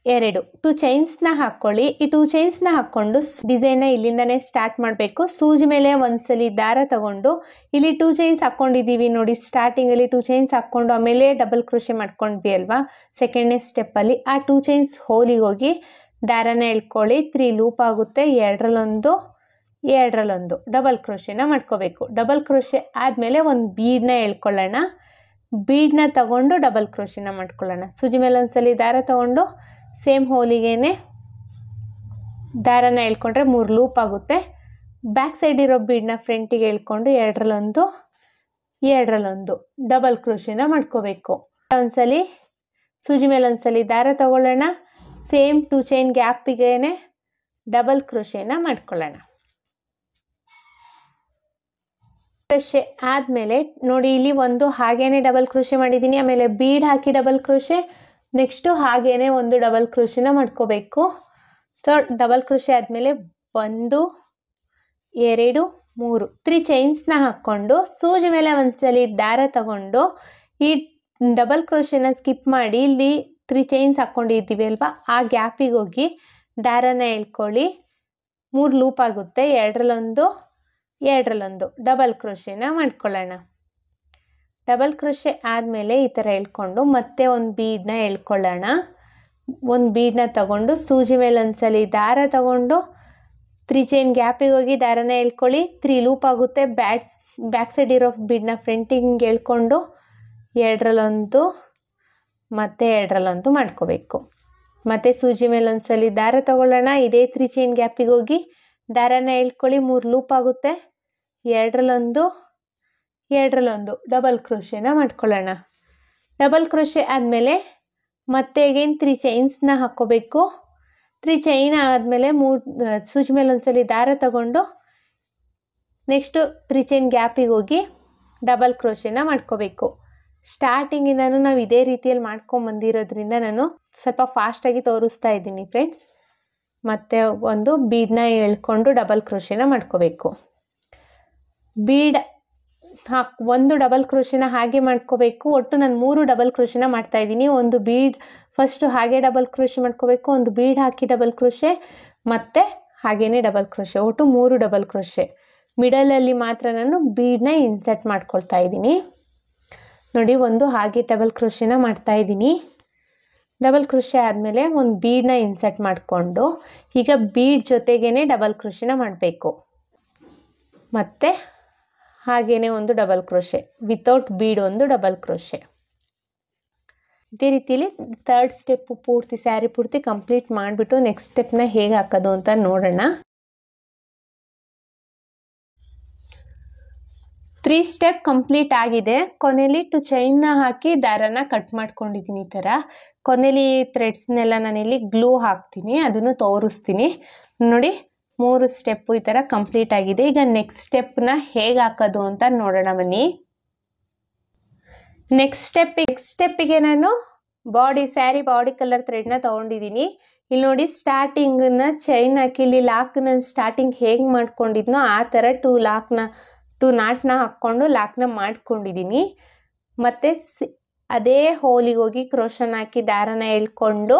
2 ಚೈನ್ಸ್ನ ಹಾಕ್ಕೊಳ್ಳಿ. ಈ 2 ಚೈನ್ಸ್ನ ಹಾಕ್ಕೊಂಡು ಡಿಸೈನ್ನ ಇಲ್ಲಿಂದನೇ ಸ್ಟಾರ್ಟ್ ಮಾಡಬೇಕು. ಸೂಜಿ ಮೇಲೆ ಒಂದ್ಸಲಿ ದಾರ ತಗೊಂಡು ಇಲ್ಲಿ 2 ಚೈನ್ಸ್ ಹಾಕ್ಕೊಂಡಿದ್ದೀವಿ ನೋಡಿ, ಸ್ಟಾರ್ಟಿಂಗಲ್ಲಿ 2 ಚೈನ್ಸ್ ಹಾಕ್ಕೊಂಡು ಆಮೇಲೆ ಡಬಲ್ ಕ್ರೋಶೆ ಮಾಡ್ಕೊಂಡ್ವಿ ಅಲ್ವಾ 2ನೇ ಸ್ಟೆಪ್ಪಲ್ಲಿ, ಆ 2 ಚೈನ್ಸ್ ಹೋಲಿಗೆ ಹೋಗಿ ದಾರನ ಎಳ್ಕೊಳ್ಳಿ. 3 ಲೂಪ್ ಆಗುತ್ತೆ. 2 ಡಬಲ್ ಕ್ರೋಶೆನ ಮಾಡ್ಕೋಬೇಕು. ಡಬಲ್ ಕ್ರೋಶೆ ಆದಮೇಲೆ ಒಂದು ಬೀಡ್ನ ಎಳ್ಕೊಳ್ಳೋಣ. ಬೀಡ್ನ ತಗೊಂಡು ಡಬಲ್ ಕ್ರೋಶೆನ ಮಾಡ್ಕೊಳ್ಳೋಣ. ಸೂಜಿ ಮೇಲೆ ಒಂದ್ಸಲಿ ದಾರ ತಗೊಂಡು ಸೇಮ್ ಹೋಲಿಗೆನೆ ದಾರನ ಎಳ್ಕೊಂಡ್ರೆ 3 ಲೂಪ್ ಆಗುತ್ತೆ. ಬ್ಯಾಕ್ ಸೈಡ್ ಇರೋ ಬೀಡ್ನ ಫ್ರಂಟಿಗೆ ಎಳ್ಕೊಂಡು 2 ಡಬಲ್ ಕ್ರೋಶೆನ ಮಾಡ್ಕೋಬೇಕು. ಒಂದ್ಸಲಿ ಸೂಜಿ ಮೇಲೆ ಒಂದ್ಸಲಿ ದಾರ ತಗೊಳ್ಳೋಣ. ಸೇಮ್ 2 ಚೈನ್ ಗ್ಯಾಪಿಗೇನೆ ಡಬಲ್ ಕ್ರೋಶೆನ ಮಾಡ್ಕೊಳ್ಳೋಣ. ಕ್ರೋಶೆ ಆದಮೇಲೆ ನೋಡಿ ಇಲ್ಲಿ ಒಂದು ಹಾಗೇನೆ ಡಬಲ್ ಕ್ರೋಶೆ ಮಾಡಿದ್ದೀನಿ, ಆಮೇಲೆ ಬೀಡ್ ಹಾಕಿ ಡಬಲ್ ಕ್ರೋಶೆ, ನೆಕ್ಸ್ಟು ಹಾಗೇನೆ ಒಂದು ಡಬಲ್ ಕ್ರೋಶೆನ ಮಾಡ್ಕೋಬೇಕು. ಸೊ ಡಬಲ್ ಕ್ರೋಶೆ ಆದಮೇಲೆ 1 2 3 3 ಚೈನ್ಸ್ನ ಹಾಕ್ಕೊಂಡು ಸೂಜಿ ಮೇಲೆ ಒಂದ್ಸಲಿ ದಾರ ತಗೊಂಡು ಈ ಡಬಲ್ ಕ್ರೋಶೆನ ಸ್ಕಿಪ್ ಮಾಡಿ ಇಲ್ಲಿ 3 ಚೈನ್ಸ್ ಹಾಕ್ಕೊಂಡಿದ್ದೀವಿ ಅಲ್ವಾ, ಆ ಗ್ಯಾಪಿಗೆ ಹೋಗಿ ದಾರನ ಎಳ್ಕೊಳ್ಳಿ. 3 ಲೂಪ್ ಆಗುತ್ತೆ, ಎರಡರಲ್ಲೊಂದು ಡಬಲ್ ಕ್ರೋಶೆನ ಮಾಡ್ಕೊಳ್ಳೋಣ. ಡಬಲ್ ಕ್ರೋಶೆ ಆದಮೇಲೆ ಈ ಥರ ಎಳ್ಕೊಂಡು ಮತ್ತೆ ಒಂದು ಬೀಡನ್ನ ಎಳ್ಕೊಳ್ಳೋಣ. ಒಂದು ಬೀಡನ್ನ ತಗೊಂಡು ಸೂಜಿ ಮೇಲೆ ಒಂದ್ಸಲಿ ದಾರ ತಗೊಂಡು 3 ಚೈನ್ ಗ್ಯಾಪಿಗೆ ಹೋಗಿ ದಾರನ ಎಳ್ಕೊಳ್ಳಿ. 3 ಲೂಪ್ ಆಗುತ್ತೆ. ಬ್ಯಾಕ್ ಸೈಡ್ ಇರೋ ಬೀಡನ್ನ ಫ್ರಂಟಿಗೆ ಎಳ್ಕೊಂಡು ಎರಡರಲ್ಲೊಂದು ಮತ್ತೆ ಎರಡರಲ್ಲೊಂದು ಮಾಡ್ಕೋಬೇಕು. ಮತ್ತು ಸೂಜಿ ಮೇಲೆ ಒಂದ್ಸಲಿ ದಾರ ತಗೊಳ್ಳೋಣ. ಇದೇ 3 ಚೈನ್ ಗ್ಯಾಪಿಗೆ ಹೋಗಿ ದಾರನ ಎಳ್ಕೊಳ್ಳಿ. 3 ಲೂಪ್ ಆಗುತ್ತೆ. ಎರಡರಲ್ಲೊಂದು ಡಬಲ್ ಕ್ರೋಶೆನ ಮಾಡ್ಕೊಳ್ಳೋಣ. ಡಬಲ್ ಕ್ರೋಶೆ ಆದಮೇಲೆ ಮತ್ತೆ ಅಗೇನ್ 3 ಚೈನ್ಸ್ನ ಹಾಕ್ಕೋಬೇಕು. 3 ಚೈನ್ ಆದಮೇಲೆ 3 ಸೂಜಿ ಮೇಲೆ ಒಂದ್ಸಲಿ ದಾರ ತಗೊಂಡು ನೆಕ್ಸ್ಟು 3 ಚೈನ್ ಗ್ಯಾಪಿಗೆ ಹೋಗಿ ಡಬಲ್ ಕ್ರೋಶೆನ ಮಾಡ್ಕೋಬೇಕು. ಸ್ಟಾರ್ಟಿಂಗಿಂದನೂ ನಾವು ಇದೇ ರೀತಿಯಲ್ಲಿ ಮಾಡ್ಕೊಂಬಂದಿರೋದ್ರಿಂದ ನಾನು ಸ್ವಲ್ಪ ಫಾಸ್ಟಾಗಿ ತೋರಿಸ್ತಾ ಇದ್ದೀನಿ ಫ್ರೆಂಡ್ಸ್. ಮತ್ತು ಒಂದು ಬೀಡನ್ನ ಎಳ್ಕೊಂಡು ಡಬಲ್ ಕ್ರೋಶೆನ ಮಾಡ್ಕೋಬೇಕು. ಬೀಡ್ ಒಂದು ಡಬಲ್ ಕ್ರೋಶೆನ ಹಾಗೆ ಮಾಡ್ಕೋಬೇಕು. ಒಟ್ಟು ನಾನು 3 ಡಬಲ್ ಕ್ರೋಶೆನ ಮಾಡ್ತಾಯಿದ್ದೀನಿ. ಒಂದು ಬೀಡ್ ಫಸ್ಟು ಹಾಗೆ ಡಬಲ್ ಕ್ರೋಶೆ ಮಾಡ್ಕೋಬೇಕು, ಒಂದು ಬೀಡ್ ಹಾಕಿ ಡಬಲ್ ಕ್ರೋಶೆ, ಮತ್ತು ಹಾಗೇ ಡಬಲ್ ಕ್ರೋಶೆ, ಒಟ್ಟು 3 ಡಬಲ್ ಕ್ರೋಶೆ. ಮಿಡಲಲ್ಲಿ ಮಾತ್ರ ನಾನು ಬೀಡನ್ನ ಇನ್ಸರ್ಟ್ ಮಾಡ್ಕೊಳ್ತಾ ಇದ್ದೀನಿ. ನೋಡಿ, ಒಂದು ಹಾಗೆ ಡಬಲ್ ಕ್ರೋಶೆನ ಮಾಡ್ತಾಯಿದ್ದೀನಿ. ಡಬಲ್ ಕ್ರೋಶೆ ಆದಮೇಲೆ ಒಂದು ಬೀಡನ್ನ ಇನ್ಸರ್ಟ್ ಮಾಡಿಕೊಂಡು ಈಗ ಬೀಡ್ ಜೊತೆಗೇ ಡಬಲ್ ಕ್ರೋಶೆನ ಮಾಡಬೇಕು. ಮತ್ತು ಹಾಗೇ ಒಂದು ಡಬಲ್ ಕ್ರೋಶೆ, ವಿತೌಟ್ ಬೀಡ್ ಒಂದು ಡಬಲ್ ಕ್ರೋಶೆ. ಇದೇ ರೀತಿಯಲ್ಲಿ 3rd ಸ್ಟೆಪ್ಪು ಪೂರ್ತಿ ಸ್ಯಾರಿ ಪೂರ್ತಿ ಕಂಪ್ಲೀಟ್ ಮಾಡಿಬಿಟ್ಟು ನೆಕ್ಸ್ಟ್ ಸ್ಟೆಪ್ನ ಹೇಗೆ ಹಾಕೋದು ಅಂತ ನೋಡೋಣ. 3 ಸ್ಟೆಪ್ ಕಂಪ್ಲೀಟ್ ಆಗಿದೆ. ಕೊನೆಯಲ್ಲಿ 2 ಚೈನ್ನ ಹಾಕಿ ದಾರನ ಕಟ್ ಮಾಡ್ಕೊಂಡಿದ್ದೀನಿ. ಈ ಥರ ಕೊನೆಯಲ್ಲಿ ಥ್ರೆಡ್ಸ್ನೆಲ್ಲ ನಾನಿಲ್ಲಿ ಗ್ಲೂ ಹಾಕ್ತೀನಿ, ಅದನ್ನು ತೋರಿಸ್ತೀನಿ ನೋಡಿ. 3 ಸ್ಟೆಪ್ಪು ಈ ಥರ ಕಂಪ್ಲೀಟ್ ಆಗಿದೆ. ಈಗ ನೆಕ್ಸ್ಟ್ ಸ್ಟೆಪ್ನ ಹೇಗೆ ಹಾಕೋದು ಅಂತ ನೋಡೋಣ ಬನ್ನಿ. ನೆಕ್ಸ್ಟ್ ಸ್ಟೆಪ್ಪಿಗೆ ನಾನು ಸ್ಯಾರಿ ಬಾಡಿ ಕಲರ್ ಥ್ರೆಡ್ನ ತೊಗೊಂಡಿದ್ದೀನಿ. ಇಲ್ಲಿ ನೋಡಿ, ಸ್ಟಾರ್ಟಿಂಗನ್ನ ಚೈನ್ ಹಾಕಿ ಇಲ್ಲಿ ಲಾಕ್ನ ಸ್ಟಾರ್ಟಿಂಗ್ ಹೇಗೆ ಮಾಡ್ಕೊಂಡಿದ್ನೋ ಆ ಥರ 2 ನಾಟ್ನ ಹಾಕ್ಕೊಂಡು ಲಾಕ್ನ ಮಾಡ್ಕೊಂಡಿದ್ದೀನಿ. ಮತ್ತು ಅದೇ ಹೋಲಿಗೆ ಹೋಗಿ ಕ್ರೋಶನ ಹಾಕಿ ದಾರನ ಎಳ್ಕೊಂಡು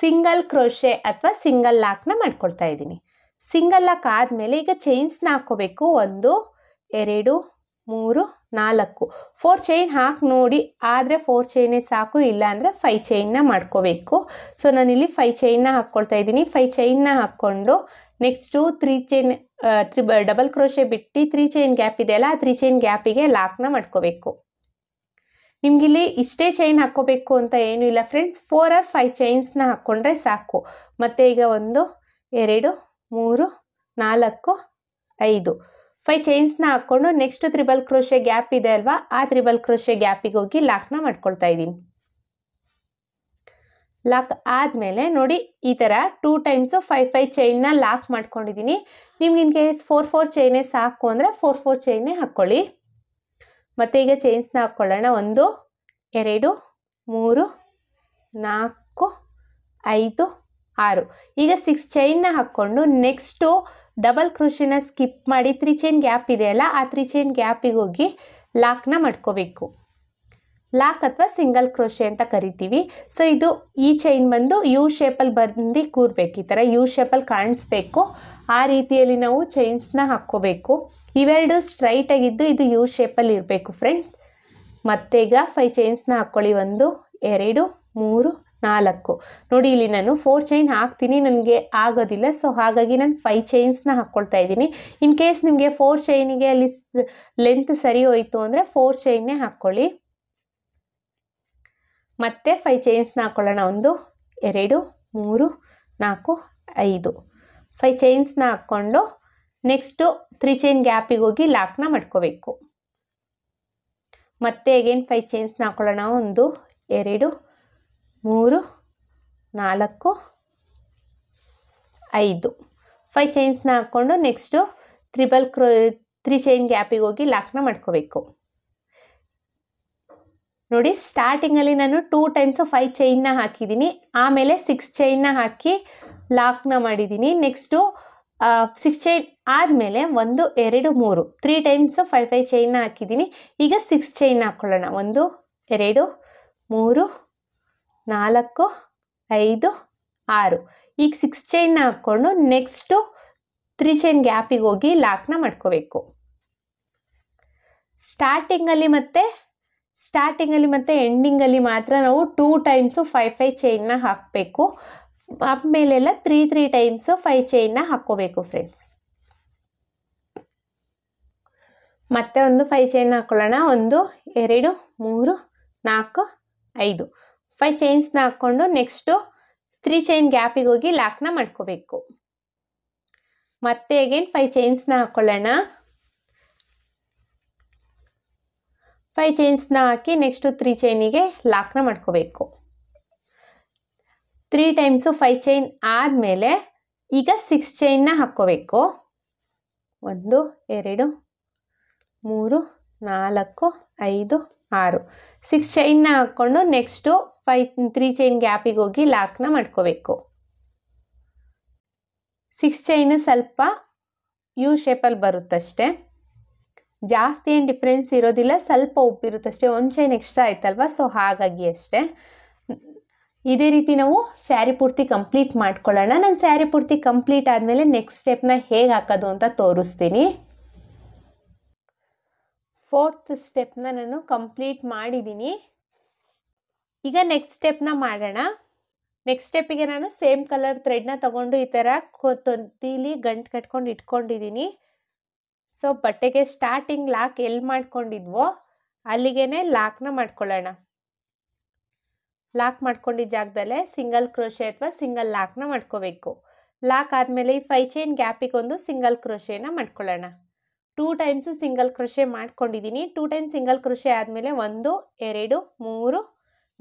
ಸಿಂಗಲ್ ಕ್ರೋಶೆ ಅಥವಾ ಸಿಂಗಲ್ ಲಾಕ್ನ ಮಾಡ್ಕೊಳ್ತಾ ಇದ್ದೀನಿ. ಸಿಂಗಲ್ ಲಾಕ್ ಆದಮೇಲೆ ಈಗ ಚೈನ್ಸ್ನ ಹಾಕ್ಕೋಬೇಕು. 1 2 3 4 4 ಚೈನ್ ಹಾಕಿ ನೋಡಿ, ಆದರೆ 4 ಚೈನೇ ಸಾಕು, ಇಲ್ಲ ಅಂದರೆ 5 ಚೈನ್ನ ಮಾಡ್ಕೋಬೇಕು. ಸೊ ನಾನಿಲ್ಲಿ 5 ಚೈನ್ನ ಹಾಕ್ಕೊಳ್ತಾ ಇದ್ದೀನಿ. 5 ಚೈನ್ನ ಹಾಕ್ಕೊಂಡು ನೆಕ್ಸ್ಟು 3 ಚೈನ್ ಡಬಲ್ ಕ್ರೋಶೆ ಬಿಟ್ಟು 3 ಚೈನ್ ಗ್ಯಾಪ್ ಇದೆಯಲ್ಲ, ಆ 3 ಚೈನ್ ಗ್ಯಾಪಿಗೆ ಲಾಕ್ನ ಮಾಡ್ಕೋಬೇಕು. ನಿಮಗಿಲ್ಲಿ ಇಷ್ಟೇ ಚೈನ್ ಹಾಕ್ಕೋಬೇಕು ಅಂತ ಏನೂ ಇಲ್ಲ ಫ್ರೆಂಡ್ಸ್, 4 or 5 ಚೈನ್ಸ್ನ ಹಾಕ್ಕೊಂಡ್ರೆ ಸಾಕು. ಮತ್ತು ಈಗ 1 2 3 4 5 5 ಚೈನ್ಸ್ನ ಹಾಕ್ಕೊಂಡು ನೆಕ್ಸ್ಟ್ ತ್ರಿಬಲ್ ಕ್ರೋಶೆ ಗ್ಯಾಪ್ ಇದೆ ಅಲ್ವಾ, ಆ ತ್ರಿಬಲ್ ಕ್ರೋಶೆ ಗ್ಯಾಪಿಗೆ ಹೋಗಿ ಲಾಕ್ನ ಮಾಡ್ಕೊಳ್ತಾ ಇದ್ದೀನಿ. ಲಾಕ್ ಆದಮೇಲೆ ನೋಡಿ, ಈ ಥರ 2 ಟೈಮ್ಸು 5 ಚೈನ್ನ ಲಾಕ್ ಮಾಡ್ಕೊಂಡಿದ್ದೀನಿ. ನಿಮ್ಗೆ ಇನ್ ಕೇಸ್ 4 ಚೈನೇ ಸಾಕು ಅಂದರೆ 4 ಚೈನೇ ಹಾಕ್ಕೊಳ್ಳಿ. ಮತ್ತು ಈಗ ಚೈನ್ಸ್ನ ಹಾಕ್ಕೊಳ್ಳೋಣ. 1 2 3 4 5 6 ಈಗ 6 ಚೈನ್ನ ಹಾಕ್ಕೊಂಡು ನೆಕ್ಸ್ಟು ಡಬಲ್ ಕ್ರೋಶೆನ ಸ್ಕಿಪ್ ಮಾಡಿ 3 ಚೈನ್ ಗ್ಯಾಪ್ ಇದೆಯಲ್ಲ, ಆ 3 ಚೈನ್ ಗ್ಯಾಪಿಗೆ ಹೋಗಿ ಲಾಕ್ನ ಮಾಡ್ಕೋಬೇಕು. ಲಾಕ್ ಅಥವಾ ಸಿಂಗಲ್ ಕ್ರೋಶೆ ಅಂತ ಕರಿತೀವಿ. ಸೊ ಇದು ಈ ಚೈನ್ ಬಂದು ಯು ಶೇಪಲ್ಲಿ ಬಂದು ಕೂರಬೇಕು, ಈ ಥರ ಯು ಶೇಪಲ್ಲಿ ಕಾಣಿಸ್ಬೇಕು. ಆ ರೀತಿಯಲ್ಲಿ ನಾವು ಚೈನ್ಸ್ನ ಹಾಕ್ಕೋಬೇಕು. ಇವೆರಡು ಸ್ಟ್ರೈಟ್ ಆಗಿದ್ದು ಇದು ಯು ಶೇಪಲ್ಲಿ ಇರಬೇಕು ಫ್ರೆಂಡ್ಸ್. ಮತ್ತೆ ಈಗ 5 ಚೈನ್ಸ್ನ ಹಾಕ್ಕೊಳ್ಳಿ. 1 2 3 4 ನೋಡಿ, ಇಲ್ಲಿ ನಾನು 4 ಚೈನ್ ಹಾಕ್ತೀನಿ, ನನಗೆ ಆಗೋದಿಲ್ಲ. ಸೊ ಹಾಗಾಗಿ ನಾನು 5 ಚೈನ್ಸ್ನ ಹಾಕ್ಕೊಳ್ತಾ ಇದ್ದೀನಿ. ಇನ್ ಕೇಸ್ ನಿಮಗೆ 4 ಚೈನಿಗೆ ಅಲ್ಲಿ ಲೆಂತ್ ಸರಿ ಹೋಯಿತು ಅಂದರೆ 4 ಚೈನ್ನೇ ಹಾಕ್ಕೊಳ್ಳಿ. ಮತ್ತೆ 5 ಚೈನ್ಸ್ನ ಹಾಕ್ಕೊಳ್ಳೋಣ. 1 2 3 4 5 5 ಚೈನ್ಸ್ನ ಹಾಕ್ಕೊಂಡು ನೆಕ್ಸ್ಟು 3 ಚೈನ್ ಗ್ಯಾಪಿಗೆ ಹೋಗಿ ಲಾಕ್ನ ಮಾಡ್ಕೋಬೇಕು. ಮತ್ತೆ ಅಗೇನ್ 5 ಚೈನ್ಸ್ನ ಹಾಕ್ಕೊಳ್ಳೋಣ. 1 2 3 4 5 5 ಚೈನ್ಸ್ನ ಹಾಕ್ಕೊಂಡು ನೆಕ್ಸ್ಟು 3 ಚೈನ್ ಗ್ಯಾಪಿಗೆ ಹೋಗಿ ಲಾಕ್ನ ಮಾಡ್ಕೋಬೇಕು. ನೋಡಿ, ಸ್ಟಾರ್ಟಿಂಗಲ್ಲಿ ನಾನು 2 ಟೈಮ್ಸು 5 ಚೈನ್ನ ಹಾಕಿದ್ದೀನಿ, ಆಮೇಲೆ 6 ಚೈನ್ನ ಹಾಕಿ ಲಾಕ್ನ ಮಾಡಿದ್ದೀನಿ. ನೆಕ್ಸ್ಟು 6 ಚೈನ್ ಆದಮೇಲೆ 1 2 3 3 ಟೈಮ್ಸು 5 ಚೈನ್ನ ಹಾಕಿದ್ದೀನಿ. ಈಗ 6 ಚೈನ್ ಹಾಕ್ಕೊಳ್ಳೋಣ. 1 2 3 4 5 6. ಈಗ 6 ಚೈನ್ನ ಹಾಕ್ಕೊಂಡು ನೆಕ್ಸ್ಟು 3 ಚೈನ್ ಗ್ಯಾಪಿಗೆ ಹೋಗಿ ಲಾಕ್ನ ಮಾಡ್ಕೋಬೇಕು. ಸ್ಟಾರ್ಟಿಂಗಲ್ಲಿ ಮತ್ತು ಎಂಡಿಂಗಲ್ಲಿ ಮಾತ್ರ ನಾವು 2 ಟೈಮ್ಸು 5 ಚೈನ್ನ ಹಾಕಬೇಕು. ಆಮೇಲೆಲ್ಲ 3 ಟೈಮ್ಸು 5 ಚೈನ್ನ ಹಾಕ್ಕೋಬೇಕು ಫ್ರೆಂಡ್ಸ್. ಮತ್ತೆ ಒಂದು 5 ಚೈನ್ ಹಾಕ್ಕೊಳ್ಳೋಣ. 1 2 3 4 5 5 ಚೈನ್ಸ್ನ ಹಾಕ್ಕೊಂಡು ನೆಕ್ಸ್ಟು 3 ಚೈನ್ ಗ್ಯಾಪಿಗೆ ಹೋಗಿ ಲಾಕ್ನ ಮಾಡ್ಕೋಬೇಕು. ಮತ್ತೆ ಅಗೇನ್ 5 ಚೈನ್ಸ್ನ ಹಾಕ್ಕೊಳ್ಳೋಣ. 5 ಚೈನ್ಸ್ನ ಹಾಕಿ ನೆಕ್ಸ್ಟು 3 ಚೈನಿಗೆ ಲಾಕ್ನ ಮಾಡ್ಕೋಬೇಕು. 3 ಟೈಮ್ಸು 5 ಚೈನ್ ಆದಮೇಲೆ ಈಗ 6 ಚೈನ್ನ ಹಾಕ್ಕೋಬೇಕು. 1 2 3 4 5 6 6 ಚೈನ್ನ ಹಾಕ್ಕೊಂಡು ನೆಕ್ಸ್ಟು 3 ಚೈನ್ ಗ್ಯಾಪಿಗೆ ಹೋಗಿ ಲಾಕ್ನ ಮಾಡ್ಕೋಬೇಕು. 6 ಚೈನು ಸ್ವಲ್ಪ ಯು ಶೇಪಲ್ಲಿ ಬರುತ್ತಷ್ಟೆ, ಜಾಸ್ತಿ ಏನು ಡಿಫ್ರೆನ್ಸ್ ಇರೋದಿಲ್ಲ, ಸ್ವಲ್ಪ ಉಬ್ಬಿರುತ್ತಷ್ಟೇ. 1 ಚೈನ್ ಎಕ್ಸ್ಟ್ರಾ ಆಯ್ತಲ್ವ, ಸೊ ಹಾಗಾಗಿ ಅಷ್ಟೇ. ಇದೇ ರೀತಿ ನಾವು ಸ್ಯಾರಿ ಪೂರ್ತಿ ಕಂಪ್ಲೀಟ್ ಮಾಡ್ಕೊಳ್ಳೋಣ. ನಾನು ಸ್ಯಾರಿ ಪೂರ್ತಿ ಕಂಪ್ಲೀಟ್ ಆದಮೇಲೆ ನೆಕ್ಸ್ಟ್ ಸ್ಟೆಪ್ನ ಹೇಗೆ ಹಾಕೋದು ಅಂತ ತೋರಿಸ್ತೀನಿ. 4th ಸ್ಟೆಪ್ನ ನಾನು ಕಂಪ್ಲೀಟ್ ಮಾಡಿದ್ದೀನಿ. ಈಗ ನೆಕ್ಸ್ಟ್ ಸ್ಟೆಪ್ನ ಮಾಡೋಣ. ನೆಕ್ಸ್ಟ್ ಸ್ಟೆಪ್ಪಿಗೆ ನಾನು ಸೇಮ್ ಕಲರ್ ಥ್ರೆಡ್ನ ತಗೊಂಡು ಈ ಥರ ತೊಂತೀಲಿ ಗಂಟು ಕಟ್ಕೊಂಡು ಇಟ್ಕೊಂಡಿದ್ದೀನಿ. ಸೊ ಬಟ್ಟೆಗೆ ಸ್ಟಾರ್ಟಿಂಗ್ ಲಾಕ್ ಎಲ್ಲಿ ಮಾಡ್ಕೊಂಡಿದ್ವೋ ಅಲ್ಲಿಗೆ ಲಾಕ್ನ ಮಾಡ್ಕೊಳ್ಳೋಣ. ಲಾಕ್ ಮಾಡ್ಕೊಂಡಿದ್ದ ಜಾಗದಲ್ಲೇ ಸಿಂಗಲ್ ಕ್ರೋಶೆ ಅಥವಾ ಸಿಂಗಲ್ ಲಾಕ್ನ ಮಾಡ್ಕೋಬೇಕು. ಲಾಕ್ ಆದಮೇಲೆ ಈ 5 ಚೈನ್ ಗ್ಯಾಪಿಗೆ ಒಂದು ಸಿಂಗಲ್ ಕ್ರೋಶೆನ ಮಾಡ್ಕೊಳ್ಳೋಣ. 2 ಟೈಮ್ಸು ಸಿಂಗಲ್ ಕ್ರೋಶೆ ಮಾಡ್ಕೊಂಡಿದ್ದೀನಿ. 2 ಟೈಮ್ಸ್ ಸಿಂಗಲ್ ಕ್ರೋಶೆ ಆದಮೇಲೆ 1 2 3 4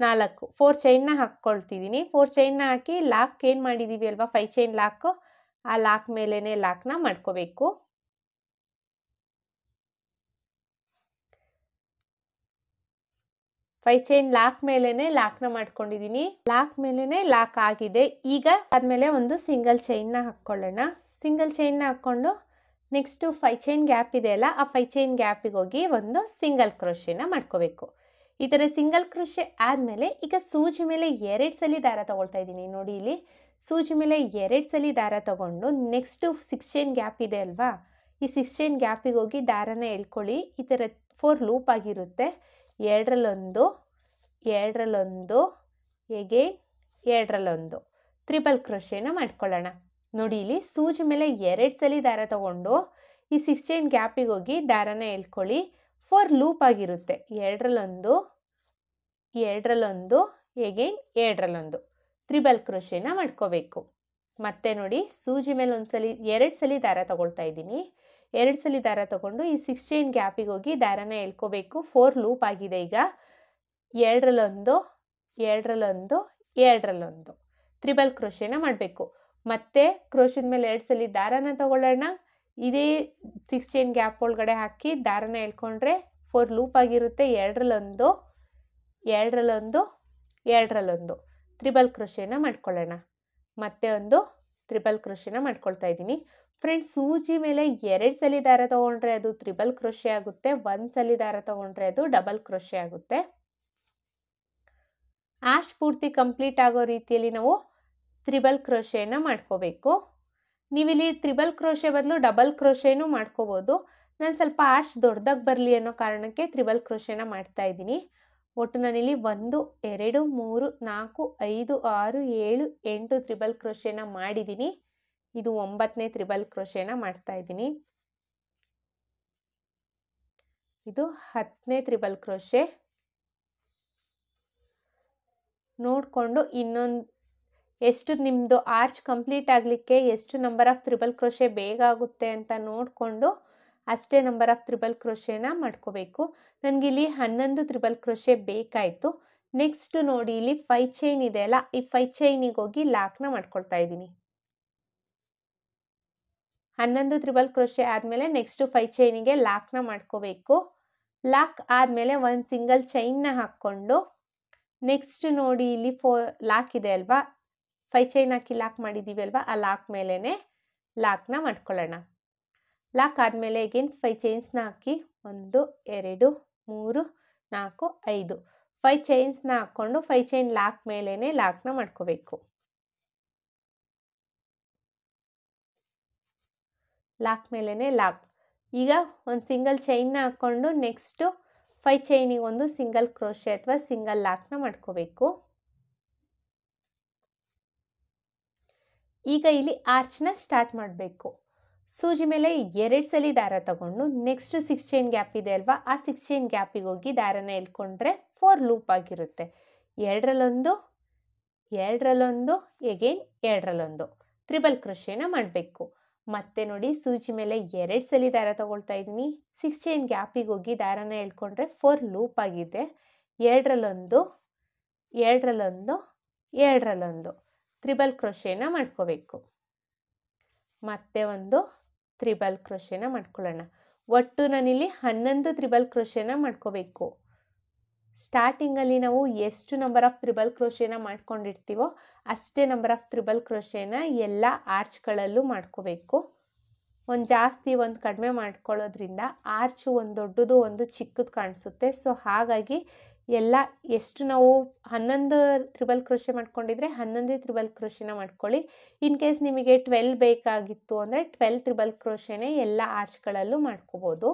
4 ಚೈನ್ನ ಹಾಕ್ಕೊಳ್ತಿದ್ದೀನಿ. 4 ಚೈನ್ನ ಹಾಕಿ ಲಾಕ್ ಏನು ಮಾಡಿದ್ದೀವಿ ಅಲ್ವಾ 5 ಚೈನ್ ಲಾಕು, ಆ ಲಾಕ್ ಮೇಲೇ ಲಾಕ್ನ ಮಾಡ್ಕೋಬೇಕು. 5 ಚೈನ್ ಲಾಕ್ ಮೇಲೇ ಲಾಕ್ನ ಮಾಡ್ಕೊಂಡಿದ್ದೀನಿ. ಲಾಕ್ ಮೇಲೇ ಲಾಕ್ ಆಗಿದೆ. ಈಗ ಆದಮೇಲೆ ಒಂದು ಸಿಂಗಲ್ ಚೈನ್ನ ಹಾಕ್ಕೊಳ್ಳೋಣ. ಸಿಂಗಲ್ ಚೈನ್ನ ಹಾಕ್ಕೊಂಡು ನೆಕ್ಸ್ಟು 5 ಚೈನ್ ಗ್ಯಾಪ್ ಇದೆ ಅಲ್ಲ, ಆ 5 ಚೈನ್ ಗ್ಯಾಪಿಗೆ ಹೋಗಿ ಒಂದು ಸಿಂಗಲ್ ಕ್ರೋಶೆನ ಮಾಡ್ಕೋಬೇಕು. ಈ ಥರ ಸಿಂಗಲ್ ಕ್ರೋಶೆ ಆದಮೇಲೆ ಈಗ ಸೂಜಿ ಮೇಲೆ 2 ಸಲ ದಾರ ತಗೊಳ್ತಾ ಇದ್ದೀನಿ. ನೋಡಿ ಇಲ್ಲಿ ಸೂಜಿ ಮೇಲೆ 2 ಸಲ ದಾರ ತಗೊಂಡು ನೆಕ್ಸ್ಟು 6 ಚೈನ್ ಗ್ಯಾಪ್ ಇದೆ ಅಲ್ವಾ, ಈ 6 ಚೈನ್ ಗ್ಯಾಪಿಗೆ ಹೋಗಿ ದಾರನ ಎಳ್ಕೊಳ್ಳಿ. ಈ ಥರ 4 ಲೂಪ್ ಆಗಿರುತ್ತೆ. 2ರಲ್ಲಿ 1 ಎಗೇನ್ 2ರಲ್ಲಿ 1 ಟ್ರಿಬಲ್ ಕ್ರೋಶೆನ ಮಾಡ್ಕೊಳ್ಳೋಣ. ನೋಡಿ ಇಲ್ಲಿ ಸೂಜಿ ಮೇಲೆ 2 ಸಲ ದಾರ ತಗೊಂಡು ಈ 6 ಚೈನ್ ಗ್ಯಾಪಿಗೆ ಹೋಗಿ ದಾರನ ಎಳ್ಕೊಳ್ಳಿ. 4 ಲೂಪ್ ಆಗಿರುತ್ತೆ. 2ರಲ್ಲಿ 1 ಎಗೇನ್ 2ರಲ್ಲಿ 1 ಟ್ರಿಬಲ್ ಕ್ರೋಶೆನ ಮಾಡ್ಕೋಬೇಕು. ಮತ್ತೆ ನೋಡಿ ಸೂಜಿ ಮೇಲೆ 2 ಸಲ ದಾರ ತಗೊಳ್ತಾ ಇದ್ದೀನಿ. 2 ಸಲ ದಾರ ತಗೊಂಡು ಈ 6 ಚೈನ್ ಗ್ಯಾಪಿಗೆ ಹೋಗಿ ದಾರನ ಎಳ್ಕೋಬೇಕು. 4 ಲೂಪ್ ಆಗಿದೆ. ಈಗ 2ರಲ್ಲಿ 1 2ರಲ್ಲಿ 1 ಟ್ರಿಬಲ್ ಕ್ರೋಶೆನ ಮಾಡಬೇಕು. ಮತ್ತೆ ಕ್ರೋಶದ ಮೇಲೆ 2 ಸಲ ದಾರನ ತಗೊಳ್ಳೋಣ. ಇದೇ 6 ಚೈನ್ ಗ್ಯಾಪ್ ಒಳಗಡೆ ಹಾಕಿ ದಾರನ ಎಳ್ಕೊಂಡ್ರೆ 4 ಲೂಪ್ ಆಗಿರುತ್ತೆ. 2ರಲ್ಲಿ 1 2ರಲ್ಲಿ 1 ಟ್ರಿಬಲ್ ಕ್ರೋಶೆನ ಮಾಡ್ಕೊಳ್ಳೋಣ. ಮತ್ತೆ ಒಂದು ಟ್ರಿಬಲ್ ಕ್ರೋಶೆನ ಮಾಡ್ಕೊಳ್ತಾ ಇದ್ದೀನಿ. ಫ್ರೆಂಡ್ಸ್, ಸೂಜಿ ಮೇಲೆ 2 ಸಲ ದಾರ ತಗೊಂಡ್ರೆ ಅದು ಟ್ರಿಬಲ್ ಕ್ರೋಶೆ ಆಗುತ್ತೆ. 1 ಸಲ ದಾರ ತಗೊಂಡ್ರೆ ಅದು ಡಬಲ್ ಕ್ರೋಶೆ ಆಗುತ್ತೆ. ಆಶ್ ಪೂರ್ತಿ ಕಂಪ್ಲೀಟ್ ಆಗೋ ರೀತಿಯಲ್ಲಿ ನಾವು ಟ್ರಿಬಲ್ ಕ್ರೋಶೆನ ಮಾಡ್ಕೋಬೇಕು. ನೀವಿಲ್ಲಿ ಟ್ರಿಬಲ್ ಕ್ರೋಶೆ ಬದಲು ಡಬಲ್ ಕ್ರೋಶೆನೂ ಮಾಡ್ಕೋಬೋದು. ನಾನು ಸ್ವಲ್ಪ ಆಶ್ ದೊಡ್ಡದಾಗಿ ಬರಲಿ ಅನ್ನೋ ಕಾರಣಕ್ಕೆ ಟ್ರಿಬಲ್ ಕ್ರೋಶೆನ ಮಾಡ್ತಾ ಇದ್ದೀನಿ. ಒಟ್ಟು ನಾನಿಲ್ಲಿ 1 2 3 4 5 6 7 8 ಟ್ರಿಬಲ್ ಕ್ರೋಶೆನ ಮಾಡಿದ್ದೀನಿ. ಇದು 9ನೇ ಟ್ರಿಬಲ್ ಕ್ರೋಶೆನ ಮಾಡ್ತಾ ಇದ್ದೀನಿ. ಇದು 10ನೇ ಟ್ರಿಬಲ್ ಕ್ರೋಶೆ. ನೋಡಿಕೊಂಡು ಇನ್ನೊಂದು ಎಷ್ಟು ನಿಮ್ಮದು ಆರ್ಚ್ ಕಂಪ್ಲೀಟ್ ಆಗಲಿಕ್ಕೆ ಎಷ್ಟು ನಂಬರ್ ಆಫ್ ಟ್ರಿಬಲ್ ಕ್ರೋಶೆ ಬೇಗ ಆಗುತ್ತೆ ಅಂತ ನೋಡಿಕೊಂಡು ಅಷ್ಟೇ ನಂಬರ್ ಆಫ್ ಟ್ರಿಬಲ್ ಕ್ರೋಶೆನ ಮಾಡ್ಕೋಬೇಕು. ನನಗಿಲ್ಲಿ 11 ಟ್ರಿಬಲ್ ಕ್ರೋಶೆ ಬೇಕಾಯಿತು. ನೆಕ್ಸ್ಟ್ ನೋಡಿ ಇಲ್ಲಿ 5 ಚೈನ್ ಇದೆ ಅಲ್ಲ, ಈ 5 ಚೈನಿಗೆ ಹೋಗಿ ಲಾಕ್ನ ಮಾಡ್ಕೊಳ್ತಾ ಇದ್ದೀನಿ. 11 ಟ್ರಿಬಲ್ ಕ್ರೋಶೆ ಆದಮೇಲೆ ನೆಕ್ಸ್ಟು 5 ಚೈನಿಗೆ ಲಾಕ್ನ ಮಾಡ್ಕೋಬೇಕು. ಲಾಕ್ ಆದಮೇಲೆ ಒಂದು ಸಿಂಗಲ್ ಚೈನ್ನ ಹಾಕ್ಕೊಂಡು ನೆಕ್ಸ್ಟ್ ನೋಡಿ ಇಲ್ಲಿ ಲಾಕ್ ಇದೆ ಅಲ್ವಾ, 5 ಚೈನ್ ಹಾಕಿ ಲಾಕ್ ಮಾಡಿದ್ದೀವಿ ಅಲ್ವಾ, ಆ ಲಾಕ್ ಮೇಲೇ ಲಾಕ್ನ ಮಾಡ್ಕೊಳ್ಳೋಣ. ಲಾಕ್ ಆದಮೇಲೆ ಅಗೇನ್ 5 ಚೈನ್ಸ್ನ ಹಾಕಿ 1 2 3 4 5 5 ಚೈನ್ಸ್ನ ಹಾಕ್ಕೊಂಡು 5 ಚೈನ್ ಲಾಕ್ ಮೇಲೇ ಲಾಕ್ನ ಮಾಡ್ಕೋಬೇಕು. ಲಾಕ್ ಮೇಲೇ ಲಾಕ್. ಈಗ ಒಂದು ಸಿಂಗಲ್ ಚೈನ್ನ ಹಾಕ್ಕೊಂಡು ನೆಕ್ಸ್ಟು 5 ಚೈನಿಗೆ ಒಂದು ಸಿಂಗಲ್ ಕ್ರೋಶೆ ಅಥವಾ ಸಿಂಗಲ್ ಲಾಕ್ನ ಮಾಡ್ಕೋಬೇಕು. ಈಗ ಇಲ್ಲಿ ಆರ್ಚ್ನ ಸ್ಟಾರ್ಟ್ ಮಾಡಬೇಕು. ಸೂಜಿ ಮೇಲೆ 2 ಸಲ ದಾರ ತಗೊಂಡು ನೆಕ್ಸ್ಟ್ 6 ಚೈನ್ ಗ್ಯಾಪ್ ಇದೆ ಅಲ್ವಾ, ಆ 6 ಚೈನ್ ಗ್ಯಾಪಿಗೆ ಹೋಗಿ ದಾರನ ಎಳ್ಕೊಂಡ್ರೆ 4 ಲೂಪ್ ಆಗಿರುತ್ತೆ. 2ರಲ್ಲೊಂದು, 2ರಲ್ಲೊಂದು, ಎಗೇನ್ 2ರಲ್ಲೊಂದು ಟ್ರಿಬಲ್ ಕ್ರೋಶೆನ ಮಾಡಬೇಕು. ಮತ್ತೆ ನೋಡಿ ಸೂಜಿ ಮೇಲೆ 2 ಸಲ ದಾರ ತಗೊಳ್ತಾ ಇದ್ದೀನಿ. 6 ಚೈನ್ ಗ್ಯಾಪಿಗೆ ಹೋಗಿ ದಾರನ ಎಳ್ಕೊಂಡ್ರೆ 4 ಲೂಪ್ ಆಗಿದೆ. 2ರಲ್ಲೊಂದು, 2ರಲ್ಲೊಂದು, 2ರಲ್ಲೊಂದು ಟ್ರಿಬಲ್ ಕ್ರೋಶೆನ ಮಾಡ್ಕೋಬೇಕು. ಮತ್ತೆ ಒಂದು ಟ್ರಿಬಲ್ ಕ್ರೋಶೆನ ಮಾಡ್ಕೊಳ್ಳೋಣ. ಒಟ್ಟು ನಾನಿಲ್ಲಿ 11 ಟ್ರಿಬಲ್ ಕ್ರೋಶೆನ ಮಾಡ್ಕೋಬೇಕು. ಸ್ಟಾರ್ಟಿಂಗಲ್ಲಿ ನಾವು ಎಷ್ಟು ನಂಬರ್ ಆಫ್ ಟ್ರಿಬಲ್ ಕ್ರೋಶೆನ ಮಾಡ್ಕೊಂಡಿರ್ತೀವೋ ಅಷ್ಟೇ ನಂಬರ್ ಆಫ್ ಟ್ರಿಬಲ್ ಕ್ರೋಶೆನ ಎಲ್ಲ ಆರ್ಚ್ಗಳಲ್ಲೂ ಮಾಡ್ಕೋಬೇಕು. ಒಂದು ಜಾಸ್ತಿ ಒಂದು ಕಡಿಮೆ ಮಾಡ್ಕೊಳ್ಳೋದ್ರಿಂದ ಆರ್ಚು ಒಂದು ದೊಡ್ಡದು ಒಂದು ಚಿಕ್ಕದು ಕಾಣಿಸುತ್ತೆ. ಸೊ ಹಾಗಾಗಿ ಎಲ್ಲ ಎಷ್ಟು ನಾವು 11 ಟ್ರಿಬಲ್ ಕ್ರೋಶೆ ಮಾಡ್ಕೊಂಡಿದ್ರೆ 11 ಟ್ರಿಬಲ್ ಕ್ರೋಶೆನ ಮಾಡ್ಕೊಳ್ಳಿ. ಇನ್ ಕೇಸ್ ನಿಮಗೆ 12 ಬೇಕಾಗಿತ್ತು ಅಂದರೆ 12 ಟ್ರಿಬಲ್ ಕ್ರೋಶೆನೇ ಎಲ್ಲ ಆರ್ಚ್ಗಳಲ್ಲೂ ಮಾಡ್ಕೋಬೋದು.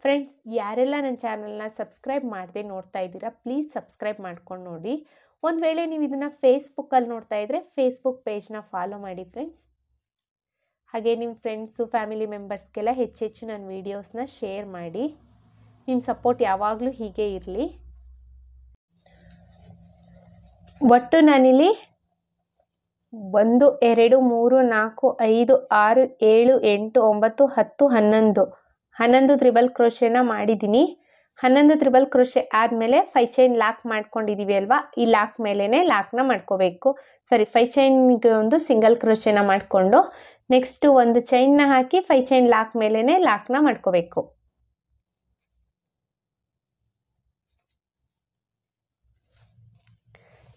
ಫ್ರೆಂಡ್ಸ್, ಯಾರೆಲ್ಲ ನನ್ನ ಚಾನಲ್ನ ಸಬ್ಸ್ಕ್ರೈಬ್ ಮಾಡದೆ ನೋಡ್ತಾ ಇದ್ದೀರಾ ಪ್ಲೀಸ್ ಸಬ್ಸ್ಕ್ರೈಬ್ ಮಾಡ್ಕೊಂಡು ನೋಡಿ. ಒಂದು ವೇಳೆ ನೀವು ಇದನ್ನು ಫೇಸ್ಬುಕ್ಕಲ್ಲಿ ನೋಡ್ತಾ ಇದ್ದರೆ ಫೇಸ್ಬುಕ್ ಪೇಜ್ನ ಫಾಲೋ ಮಾಡಿ ಫ್ರೆಂಡ್ಸ್. ಹಾಗೆ ನಿಮ್ಮ ಫ್ರೆಂಡ್ಸು ಫ್ಯಾಮಿಲಿ ಮೆಂಬರ್ಸ್ಗೆಲ್ಲ ಹೆಚ್ಚೆಚ್ಚು ನನ್ನ ವೀಡಿಯೋಸ್ನ ಶೇರ್ ಮಾಡಿ. ನಿಮ್ಮ ಸಪೋರ್ಟ್ ಯಾವಾಗಲೂ ಹೀಗೆ ಇರಲಿ. ಒಟ್ಟು ನಾನಿಲ್ಲಿ 1 2 3 4 5 6 7 8 9 10 11 ಟ್ರಿಬಲ್ ಕ್ರೋಶೆನ ಮಾಡಿದ್ದೀನಿ. 11 ಟ್ರಿಬಲ್ ಕ್ರೋಶೆ ಆದಮೇಲೆ 5 ಚೈನ್ ಲಾಕ್ ಮಾಡ್ಕೊಂಡಿದ್ದೀವಿ ಅಲ್ವಾ, ಈ ಲಾಕ್ ಮೇಲೇ ಲಾಕ್ನ ಮಾಡ್ಕೋಬೇಕು. 5 ಚೈನ್ಗೆ ಒಂದು ಸಿಂಗಲ್ ಕ್ರೋಶೆನ ಮಾಡಿಕೊಂಡು ನೆಕ್ಸ್ಟ್ ಒಂದು ಚೈನ್ನ ಹಾಕಿ 5 ಚೈನ್ ಲಾಕ್ ಮೇಲೇ ಲಾಕ್ನ ಮಾಡ್ಕೋಬೇಕು.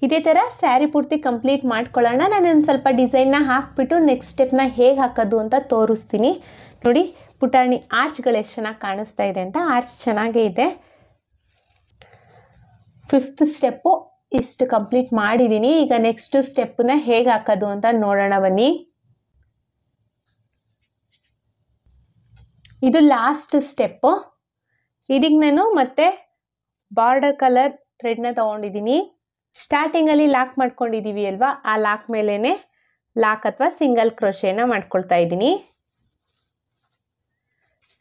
ಇದೇ ಥರ ಸ್ಯಾರಿ ಪೂರ್ತಿ ಕಂಪ್ಲೀಟ್ ಮಾಡ್ಕೊಳ್ಳೋಣ. ನಾನೊಂದು ಸ್ವಲ್ಪ ಡಿಸೈನ್ನ ಹಾಕ್ಬಿಟ್ಟು ನೆಕ್ಸ್ಟ್ ಸ್ಟೆಪ್ನ ಹೇಗೆ ಹಾಕೋದು ಅಂತ ತೋರಿಸ್ತೀನಿ. ನೋಡಿ ಪುಟಾಣಿ ಆರ್ಚ್ಗಳು ಎಷ್ಟು ಚೆನ್ನಾಗಿ ಕಾಣಿಸ್ತಾ ಇದೆ ಅಂತ. ಆರ್ಚ್ ಚೆನ್ನಾಗೇ ಇದೆ. 5th ಸ್ಟೆಪ್ಪು ಇಷ್ಟು ಕಂಪ್ಲೀಟ್ ಮಾಡಿದ್ದೀನಿ. ಈಗ ನೆಕ್ಸ್ಟ್ ಸ್ಟೆಪ್ಪನ್ನ ಹೇಗೆ ಹಾಕೋದು ಅಂತ ನೋಡೋಣ ಬನ್ನಿ. ಇದು ಲಾಸ್ಟ್ ಸ್ಟೆಪ್ಪು. ಇದಕ್ಕೆ ನಾನು ಮತ್ತೆ ಬಾರ್ಡರ್ ಕಲರ್ ಥ್ರೆಡ್ನ ತಗೊಂಡಿದ್ದೀನಿ. ಸ್ಟಾರ್ಟಿಂಗಲ್ಲಿ ಲಾಕ್ ಮಾಡ್ಕೊಂಡಿದ್ದೀವಿ ಅಲ್ವಾ, ಆ ಲಾಕ್ ಮೇಲೇ ಲಾಕ್ ಅಥವಾ ಸಿಂಗಲ್ ಕ್ರೋಶೆನ ಮಾಡ್ಕೊಳ್ತಾ ಇದ್ದೀನಿ.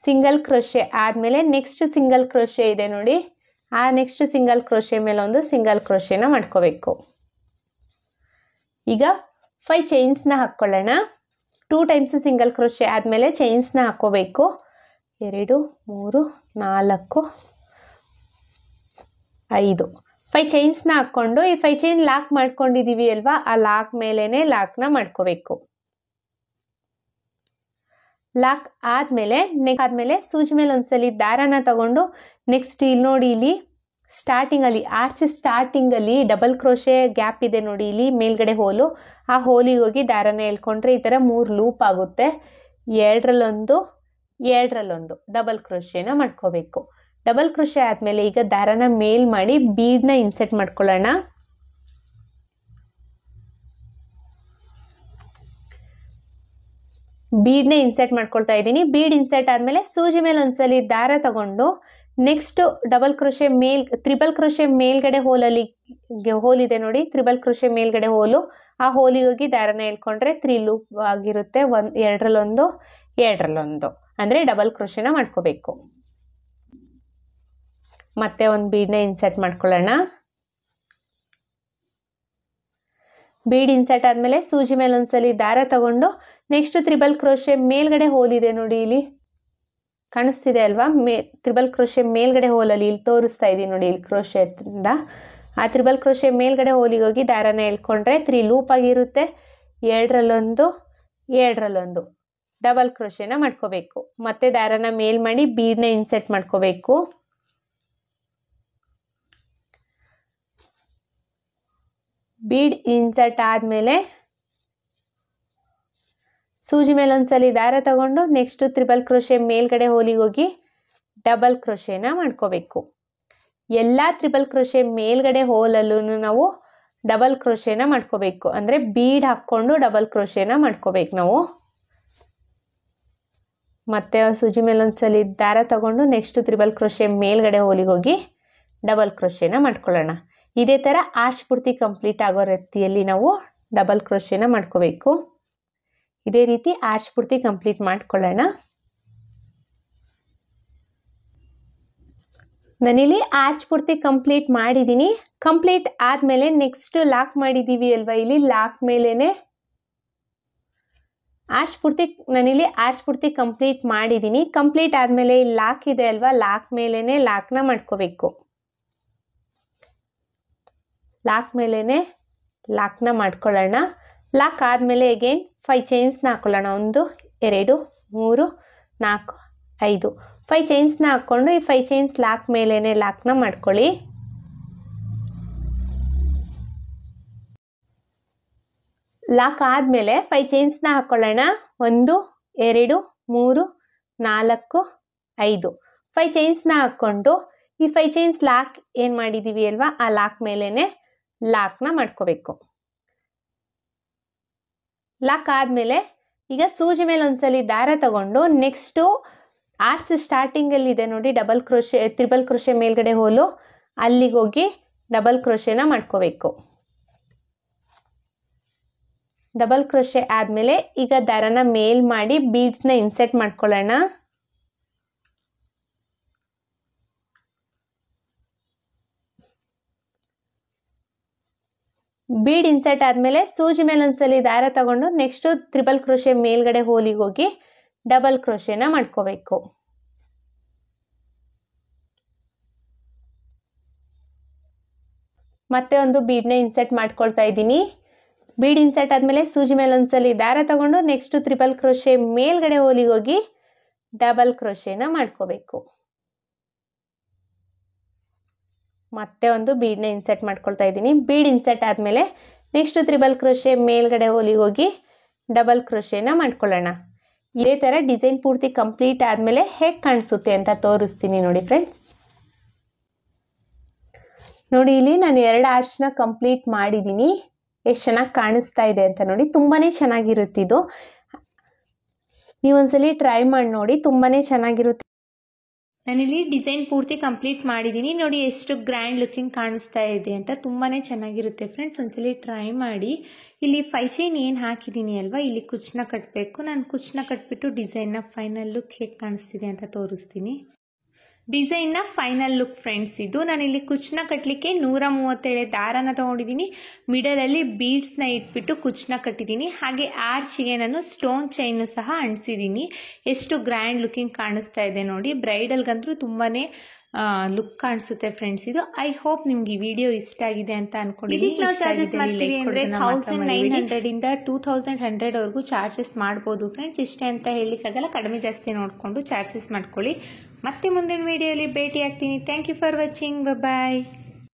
ಸಿಂಗಲ್ ಕ್ರೋಶೆ ಆದಮೇಲೆ ನೆಕ್ಸ್ಟ್ ಸಿಂಗಲ್ ಕ್ರೋಶೆ ಇದೆ ನೋಡಿ, ಆ ನೆಕ್ಸ್ಟ್ ಸಿಂಗಲ್ ಕ್ರೋಶೆ ಮೇಲೆ ಒಂದು ಸಿಂಗಲ್ ಕ್ರೋಶೆನ ಮಾಡ್ಕೋಬೇಕು. ಈಗ 5 ಚೈನ್ಸ್ನ ಹಾಕ್ಕೊಳ್ಳೋಣ. 2 ಟೈಮ್ಸ್ ಸಿಂಗಲ್ ಕ್ರೋಶೆ ಆದಮೇಲೆ ಚೈನ್ಸ್ನ ಹಾಕ್ಕೋಬೇಕು. 2 3 4 5 5 ಚೈನ್ಸ್ನ ಹಾಕ್ಕೊಂಡು ಈ 5 ಚೈನ್ ಲಾಕ್ ಮಾಡ್ಕೊಂಡಿದ್ದೀವಿ ಅಲ್ವಾ, ಆ ಲಾಕ್ ಮೇಲೇ ಲಾಕ್ನ ಮಾಡ್ಕೋಬೇಕು. ಲಾಕ್ ಆದಮೇಲೆ ಸೂಜಿ ಮೇಲೆ ಒಂದ್ಸಲಿ ದಾರನ ತಗೊಂಡು ನೆಕ್ಸ್ಟ್ ಇಲ್ಲಿ ನೋಡಿ, ಇಲ್ಲಿ ಸ್ಟಾರ್ಟಿಂಗಲ್ಲಿ ಆರ್ಚ್ ಸ್ಟಾರ್ಟಿಂಗಲ್ಲಿ ಡಬಲ್ ಕ್ರೋಶೆ ಗ್ಯಾಪ್ ಇದೆ ನೋಡಿ, ಇಲ್ಲಿ ಮೇಲ್ಗಡೆ ಹೋಲು, ಆ ಹೋಲಿಗೆ ಹೋಗಿ ದಾರನ ಎಳ್ಕೊಂಡ್ರೆ ಈ ಥರ 3 ಲೂಪ್ ಆಗುತ್ತೆ. 2ರಲ್ಲೊಂದು, 2ರಲ್ಲೊಂದು ಡಬಲ್ ಕ್ರೋಶೆನ ಮಾಡ್ಕೋಬೇಕು. ಡಬಲ್ ಕ್ರೋಶೆ ಆದಮೇಲೆ ಈಗ ದಾರನ ಮೇಲ್ ಮಾಡಿ ಬೀಡ್ನ ಇನ್ಸೆಟ್ ಮಾಡ್ಕೊಳ್ಳೋಣ. ಬೀಡ್ನ ಇನ್ಸೆಟ್ ಮಾಡ್ಕೊಳ್ತಾ ಇದ್ದೀನಿ. ಬೀಡ್ ಇನ್ಸೆಟ್ ಆದಮೇಲೆ ಸೂಜಿ ಮೇಲೆ ಒಂದ್ಸಲಿ ದಾರ ತಗೊಂಡು next double crochet triple crochet ಮೇಲ್ಗಡೆ ಹೋಲಿದೆ ನೋಡಿ, ತ್ರಿಬಲ್ ಕ್ರೋಶೆ ಮೇಲ್ಗಡೆ ಹೋಲು, ಆ ಹೋಲಿಗೆ ಹೋಗಿ ದಾರನ ಎಳ್ಕೊಂಡ್ರೆ 3 ಲೂಪ್ ಆಗಿರುತ್ತೆ. 2ರಲ್ಲೊಂದು, 2ರಲ್ಲೊಂದು ಅಂದರೆ ಡಬಲ್ ಕ್ರೋಶೆನ ಮಾಡ್ಕೋಬೇಕು. ಮತ್ತೆ ಒಂದು ಬೀಡ್ನ ಇನ್ಸೆಟ್ ಮಾಡ್ಕೊಳ್ಳೋಣ. ಬೀಡ್ ಇನ್ಸೆಟ್ ಆದಮೇಲೆ ಸೂಜಿ ಮೇಲೆ ಒಂದ್ಸಲಿ ದಾರ ತಗೊಂಡು ನೆಕ್ಸ್ಟ್ ತ್ರಿಬಲ್ ಕ್ರೋಶೆ ಮೇಲ್ಗಡೆ ಹೋಲಿದೆ ನೋಡಿ, ಇಲ್ಲಿ ಕಾಣಿಸ್ತಿದೆ ಅಲ್ವಾ, ತ್ರಿಬಲ್ ಕ್ರೋಶೆ ಮೇಲ್ಗಡೆ ಹೋಲಲ್ಲಿ ಇಲ್ಲಿ ತೋರಿಸ್ತಾ ಇದ್ದೀನಿ ನೋಡಿ, ಇಲ್ಲಿ ಕ್ರೋಶೆಯಿಂದ ಆ ತ್ರಿಬಲ್ ಕ್ರೋಶೆ ಮೇಲ್ಗಡೆ ಹೋಲಿಗೆ ಹೋಗಿ ದಾರನ ಎಳ್ಕೊಂಡ್ರೆ 3 ಲೂಪ್ ಆಗಿರುತ್ತೆ. 2ರಲ್ಲೊಂದು, 2ರಲ್ಲೊಂದು ಡಬಲ್ ಕ್ರೋಶೆನ ಮಾಡ್ಕೋಬೇಕು. ಮತ್ತೆ ದಾರನ ಮೇಲ್ ಮಾಡಿ ಬೀಡ್ನ ಇನ್ಸೆಟ್ ಮಾಡ್ಕೋಬೇಕು. ಬೀಡ್ ಇನ್ಸರ್ಟ್ ಆದಮೇಲೆ ಸೂಜಿ ಮೇಲೆ ಒಂದ್ಸಲಿ ದಾರ ತಗೊಂಡು ನೆಕ್ಸ್ಟ್ ತ್ರಿಬಲ್ ಕ್ರೋಶೆ ಮೇಲ್ಗಡೆ ಹೋಲಿಗೆ ಹೋಗಿ ಡಬಲ್ ಕ್ರೋಶೆನ ಮಾಡ್ಕೋಬೇಕು. ಎಲ್ಲ ತ್ರಿಬಲ್ ಕ್ರೋಶೆ ಮೇಲ್ಗಡೆ ಹೋಲಲ್ಲೂ ನಾವು ಡಬಲ್ ಕ್ರೋಶೆನ ಮಾಡ್ಕೋಬೇಕು. ಅಂದರೆ ಬೀಡ್ ಹಾಕ್ಕೊಂಡು ಡಬಲ್ ಕ್ರೋಶೆನ ಮಾಡ್ಕೋಬೇಕು ನಾವು. ಮತ್ತೆ ಸೂಜಿ ಮೇಲೆ ಒಂದ್ಸಲಿ ದಾರ ತಗೊಂಡು ನೆಕ್ಸ್ಟ್ ತ್ರಿಬಲ್ ಕ್ರೋಶೆ ಮೇಲ್ಗಡೆ ಹೋಲಿಗೆ ಹೋಗಿ ಡಬಲ್ ಕ್ರೋಶೆನ ಮಾಡ್ಕೊಳ್ಳೋಣ. ಇದೇ ಥರ ಆರ್ಚ್ ಪೂರ್ತಿ ಕಂಪ್ಲೀಟ್ ಆಗೋ ರೀತಿಯಲ್ಲಿ ನಾವು ಡಬಲ್ ಕ್ರೋಶೆನ ಮಾಡ್ಕೋಬೇಕು. ಇದೇ ರೀತಿ ಆರ್ಚ್ ಪೂರ್ತಿ ಕಂಪ್ಲೀಟ್ ಮಾಡ್ಕೊಳ್ಳೋಣ. ನಾನಿಲ್ಲಿ ಆರ್ಚ್ ಪೂರ್ತಿ ಕಂಪ್ಲೀಟ್ ಮಾಡಿದ್ದೀನಿ. ಕಂಪ್ಲೀಟ್ ಆದಮೇಲೆ ನೆಕ್ಸ್ಟ್ ಲಾಕ್ ಮಾಡಿದ್ದೀವಿ ಅಲ್ವಾ, ಇಲ್ಲಿ ಲಾಕ್ ಮೇಲೇನೆ ನಾನಿಲ್ಲಿ ಆರ್ಚ್ ಪೂರ್ತಿ ಕಂಪ್ಲೀಟ್ ಮಾಡಿದ್ದೀನಿ. ಕಂಪ್ಲೀಟ್ ಆದಮೇಲೆ ಇಲ್ಲಿ ಲಾಕ್ ಇದೆ ಅಲ್ವಾ, ಲಾಕ್ ಮೇಲೇನೆ ಲಾಕ್ನ ಮಾಡ್ಕೋಬೇಕು. ಲಾಕ್ ಮೇಲೇನೆ ಲಾಕ್ನ ಮಾಡ್ಕೊಳ್ಳೋಣ. ಲಾಕ್ ಆದಮೇಲೆ ಅಗೇನ್ 5 ಚೈನ್ಸ್ನ ಹಾಕೊಳ್ಳೋಣ. 1 2 3 4 5 5 ಚೈನ್ಸ್ನ ಹಾಕ್ಕೊಂಡು ಈ 5 ಚೈನ್ಸ್ ಲಾಕ್ ಮೇಲೇನೆ ಲಾಕ್ನ ಮಾಡ್ಕೊಳ್ಳಿ. ಲಾಕ್ ಆದಮೇಲೆ 5 ಚೈನ್ಸ್ನ ಹಾಕೊಳ್ಳೋಣ. 1 2 3 4 5 5 ಚೈನ್ಸ್ನ ಹಾಕ್ಕೊಂಡು ಈ 5 ಚೈನ್ಸ್ ಲಾಕ್ ಏನು ಮಾಡಿದ್ದೀವಿ ಅಲ್ವಾ, ಆ ಲಾಕ್ ಮೇಲೇನೆ ಲಾಕ್ನ ಮಾಡ್ಕೋಬೇಕು. ಲಾಕ್ ಆದಮೇಲೆ ಈಗ ಸೂಜಿ ಮೇಲೆ ಒಂದ್ಸಲಿ ದಾರ ತಗೊಂಡು ನೆಕ್ಸ್ಟು ಆರ್ಚ್ ಸ್ಟಾರ್ಟಿಂಗಲ್ಲಿ ಇದೆ ನೋಡಿ ತ್ರಿಬಲ್ ಕ್ರೋಶೆ ಮೇಲ್ಗಡೆ ಹೋಲು, ಅಲ್ಲಿಗೆ ಹೋಗಿ ಡಬಲ್ ಕ್ರೋಶೆನ ಮಾಡ್ಕೋಬೇಕು. ಡಬಲ್ ಕ್ರೋಶೆ ಆದಮೇಲೆ ಈಗ ದಾರನ ಮೇಲ್ ಮಾಡಿ ಬೀಡ್ಸ್ನ ಇನ್ಸರ್ಟ್ ಮಾಡ್ಕೊಳ್ಳೋಣ. ಬೀಡ್ ಇನ್ಸರ್ಟ್ ಆದಮೇಲೆ ಸೂಜಿ ಮೇಲೆ ಒಂದ್ಸಲಿ ದಾರ ತಗೊಂಡು ನೆಕ್ಸ್ಟ್ ತ್ರಿಬಲ್ ಕ್ರೋಶೆ ಮೇಲ್ಗಡೆ ಹೋಲಿಗೆ ಹೋಗಿ ಡಬಲ್ ಕ್ರೋಶೆನ ಮಾಡ್ಕೋಬೇಕು. ಮತ್ತೆ ಒಂದು ಬೀಡ್ನ ಇನ್ಸರ್ಟ್ ಮಾಡ್ಕೊಳ್ತಾ ಇದ್ದೀನಿ. ಬೀಡ್ ಇನ್ಸರ್ಟ್ ಆದಮೇಲೆ ಸೂಜಿ ಮೇಲೆ ಒಂದ್ಸಲಿ ದಾರ ತಗೊಂಡು ನೆಕ್ಸ್ಟ್ ತ್ರಿಬಲ್ ಕ್ರೋಶೆ ಮೇಲ್ಗಡೆ ಹೋಲಿಗೆ ಹೋಗಿ ಡಬಲ್ ಕ್ರೋಶೆನ ಮಾಡ್ಕೋಬೇಕು. ಮತ್ತೆ ಒಂದು ಬೀಡ್ನ ಇನ್ಸರ್ಟ್ ಮಾಡ್ಕೊಳ್ತಾ ಇದ್ದೀನಿ. ಬೀಡ್ ಇನ್ಸರ್ಟ್ ಆದಮೇಲೆ ನೆಕ್ಸ್ಟ್ ತ್ರಿಬಲ್ ಕ್ರೋಶೆ ಮೇಲ್ಗಡೆ ಹೋಲಿಗೆ ಹೋಗಿ ಡಬಲ್ ಕ್ರೋಶೆನ ಮಾಡ್ಕೊಳ್ಳೋಣ. ಇದೇ ಥರ ಡಿಸೈನ್ ಪೂರ್ತಿ ಕಂಪ್ಲೀಟ್ ಆದಮೇಲೆ ಹೇಗೆ ಕಾಣಿಸುತ್ತೆ ಅಂತ ತೋರಿಸ್ತೀನಿ ನೋಡಿ ಫ್ರೆಂಡ್ಸ್. ನೋಡಿ ಇಲ್ಲಿ ನಾನು 2 ಆರ್ಚ್ನ ಕಂಪ್ಲೀಟ್ ಮಾಡಿದ್ದೀನಿ. ಎಷ್ಟು ಚೆನ್ನಾಗಿ ಕಾಣಿಸ್ತಾ ಇದೆ ಅಂತ ನೋಡಿ. ತುಂಬಾ ಚೆನ್ನಾಗಿರುತ್ತಿದ್ದು, ನೀವೊಂದ್ಸಲಿ ಟ್ರೈ ಮಾಡಿ ನೋಡಿ, ತುಂಬಾ ಚೆನ್ನಾಗಿರುತ್ತೆ. ನಾನಿಲ್ಲಿ ಡಿಸೈನ್ ಪೂರ್ತಿ ಕಂಪ್ಲೀಟ್ ಮಾಡಿದ್ದೀನಿ. ನೋಡಿ ಎಷ್ಟು ಗ್ರ್ಯಾಂಡ್ ಲುಕಿಂಗ್ ಕಾಣಿಸ್ತಾ ಇದೆ ಅಂತ. ತುಂಬಾ ಚೆನ್ನಾಗಿರುತ್ತೆ ಫ್ರೆಂಡ್ಸ್, ಒಂದ್ಸಲಿ ಟ್ರೈ ಮಾಡಿ. ಇಲ್ಲಿ 5 ಚೈನ್ ಏನು ಹಾಕಿದ್ದೀನಿ ಅಲ್ವಾ, ಇಲ್ಲಿ ಕುಚ್ಚನ್ನ ಕಟ್ಟಬೇಕು. ನಾನು ಕುಚ್ಚನ್ನ ಕಟ್ಬಿಟ್ಟು ಡಿಸೈನ್ನ ಫೈನಲ್ ಲುಕ್ ಹೇಗೆ ಕಾಣಿಸ್ತಿದೆ ಅಂತ ತೋರಿಸ್ತೀನಿ. ಡಿಸೈನ್ನ ಫೈನಲ್ ಲುಕ್ ಫ್ರೆಂಡ್ಸ್ ಇದು. ನಾನಿಲ್ಲಿ ಕುಚ್ಚನ್ನ ಕಟ್ಟಲಿಕ್ಕೆ 137 ದಾರನ ತೊಗೊಂಡಿದ್ದೀನಿ. ಮಿಡಲಲ್ಲಿ ಬೀಡ್ಸ್ನ ಇಟ್ಬಿಟ್ಟು ಕುಚ್ಚನ್ನ ಕಟ್ಟಿದ್ದೀನಿ. ಹಾಗೆ ಆರ್ಚಿಗೆ ನಾನು ಸ್ಟೋನ್ ಚೈನ್ ಸಹ ಅಂಟಿಸಿದ್ದೀನಿ. ಎಷ್ಟು ಗ್ರ್ಯಾಂಡ್ ಲುಕಿಂಗ್ ಕಾಣಿಸ್ತಾ ಇದೆ ನೋಡಿ. ಬ್ರೈಡಲ್ಗಂತೂ ತುಂಬಾ ಲುಕ್ ಕಾಣಿಸುತ್ತೆ ಫ್ರೆಂಡ್ಸ್ ಇದು. ಐ ಹೋಪ್ ನಿಮ್ಗೆ ಈ ವಿಡಿಯೋ ಇಷ್ಟ ಆಗಿದೆ ಅಂತ ಅನ್ಕೊಂಡಿದ್ದೀನಿ. 1900 ಇಂದ 2100 ವರೆಗೂ ಚಾರ್ಜಸ್ ಮಾಡ್ಬೋದು ಫ್ರೆಂಡ್ಸ್. ಇಷ್ಟೇ ಅಂತ ಹೇಳಲಿಕ್ಕಾಗಲ್ಲ, ಕಡಿಮೆ ಜಾಸ್ತಿ ನೋಡಿಕೊಂಡು ಚಾರ್ಜಸ್ ಮಾಡ್ಕೊಳ್ಳಿ. ಮತ್ತೆ ಮುಂದಿನ ವಿಡಿಯೋಲಿ ಭೇಟಿ ಆಗ್ತೀನಿ. Thank you for watching. Bye.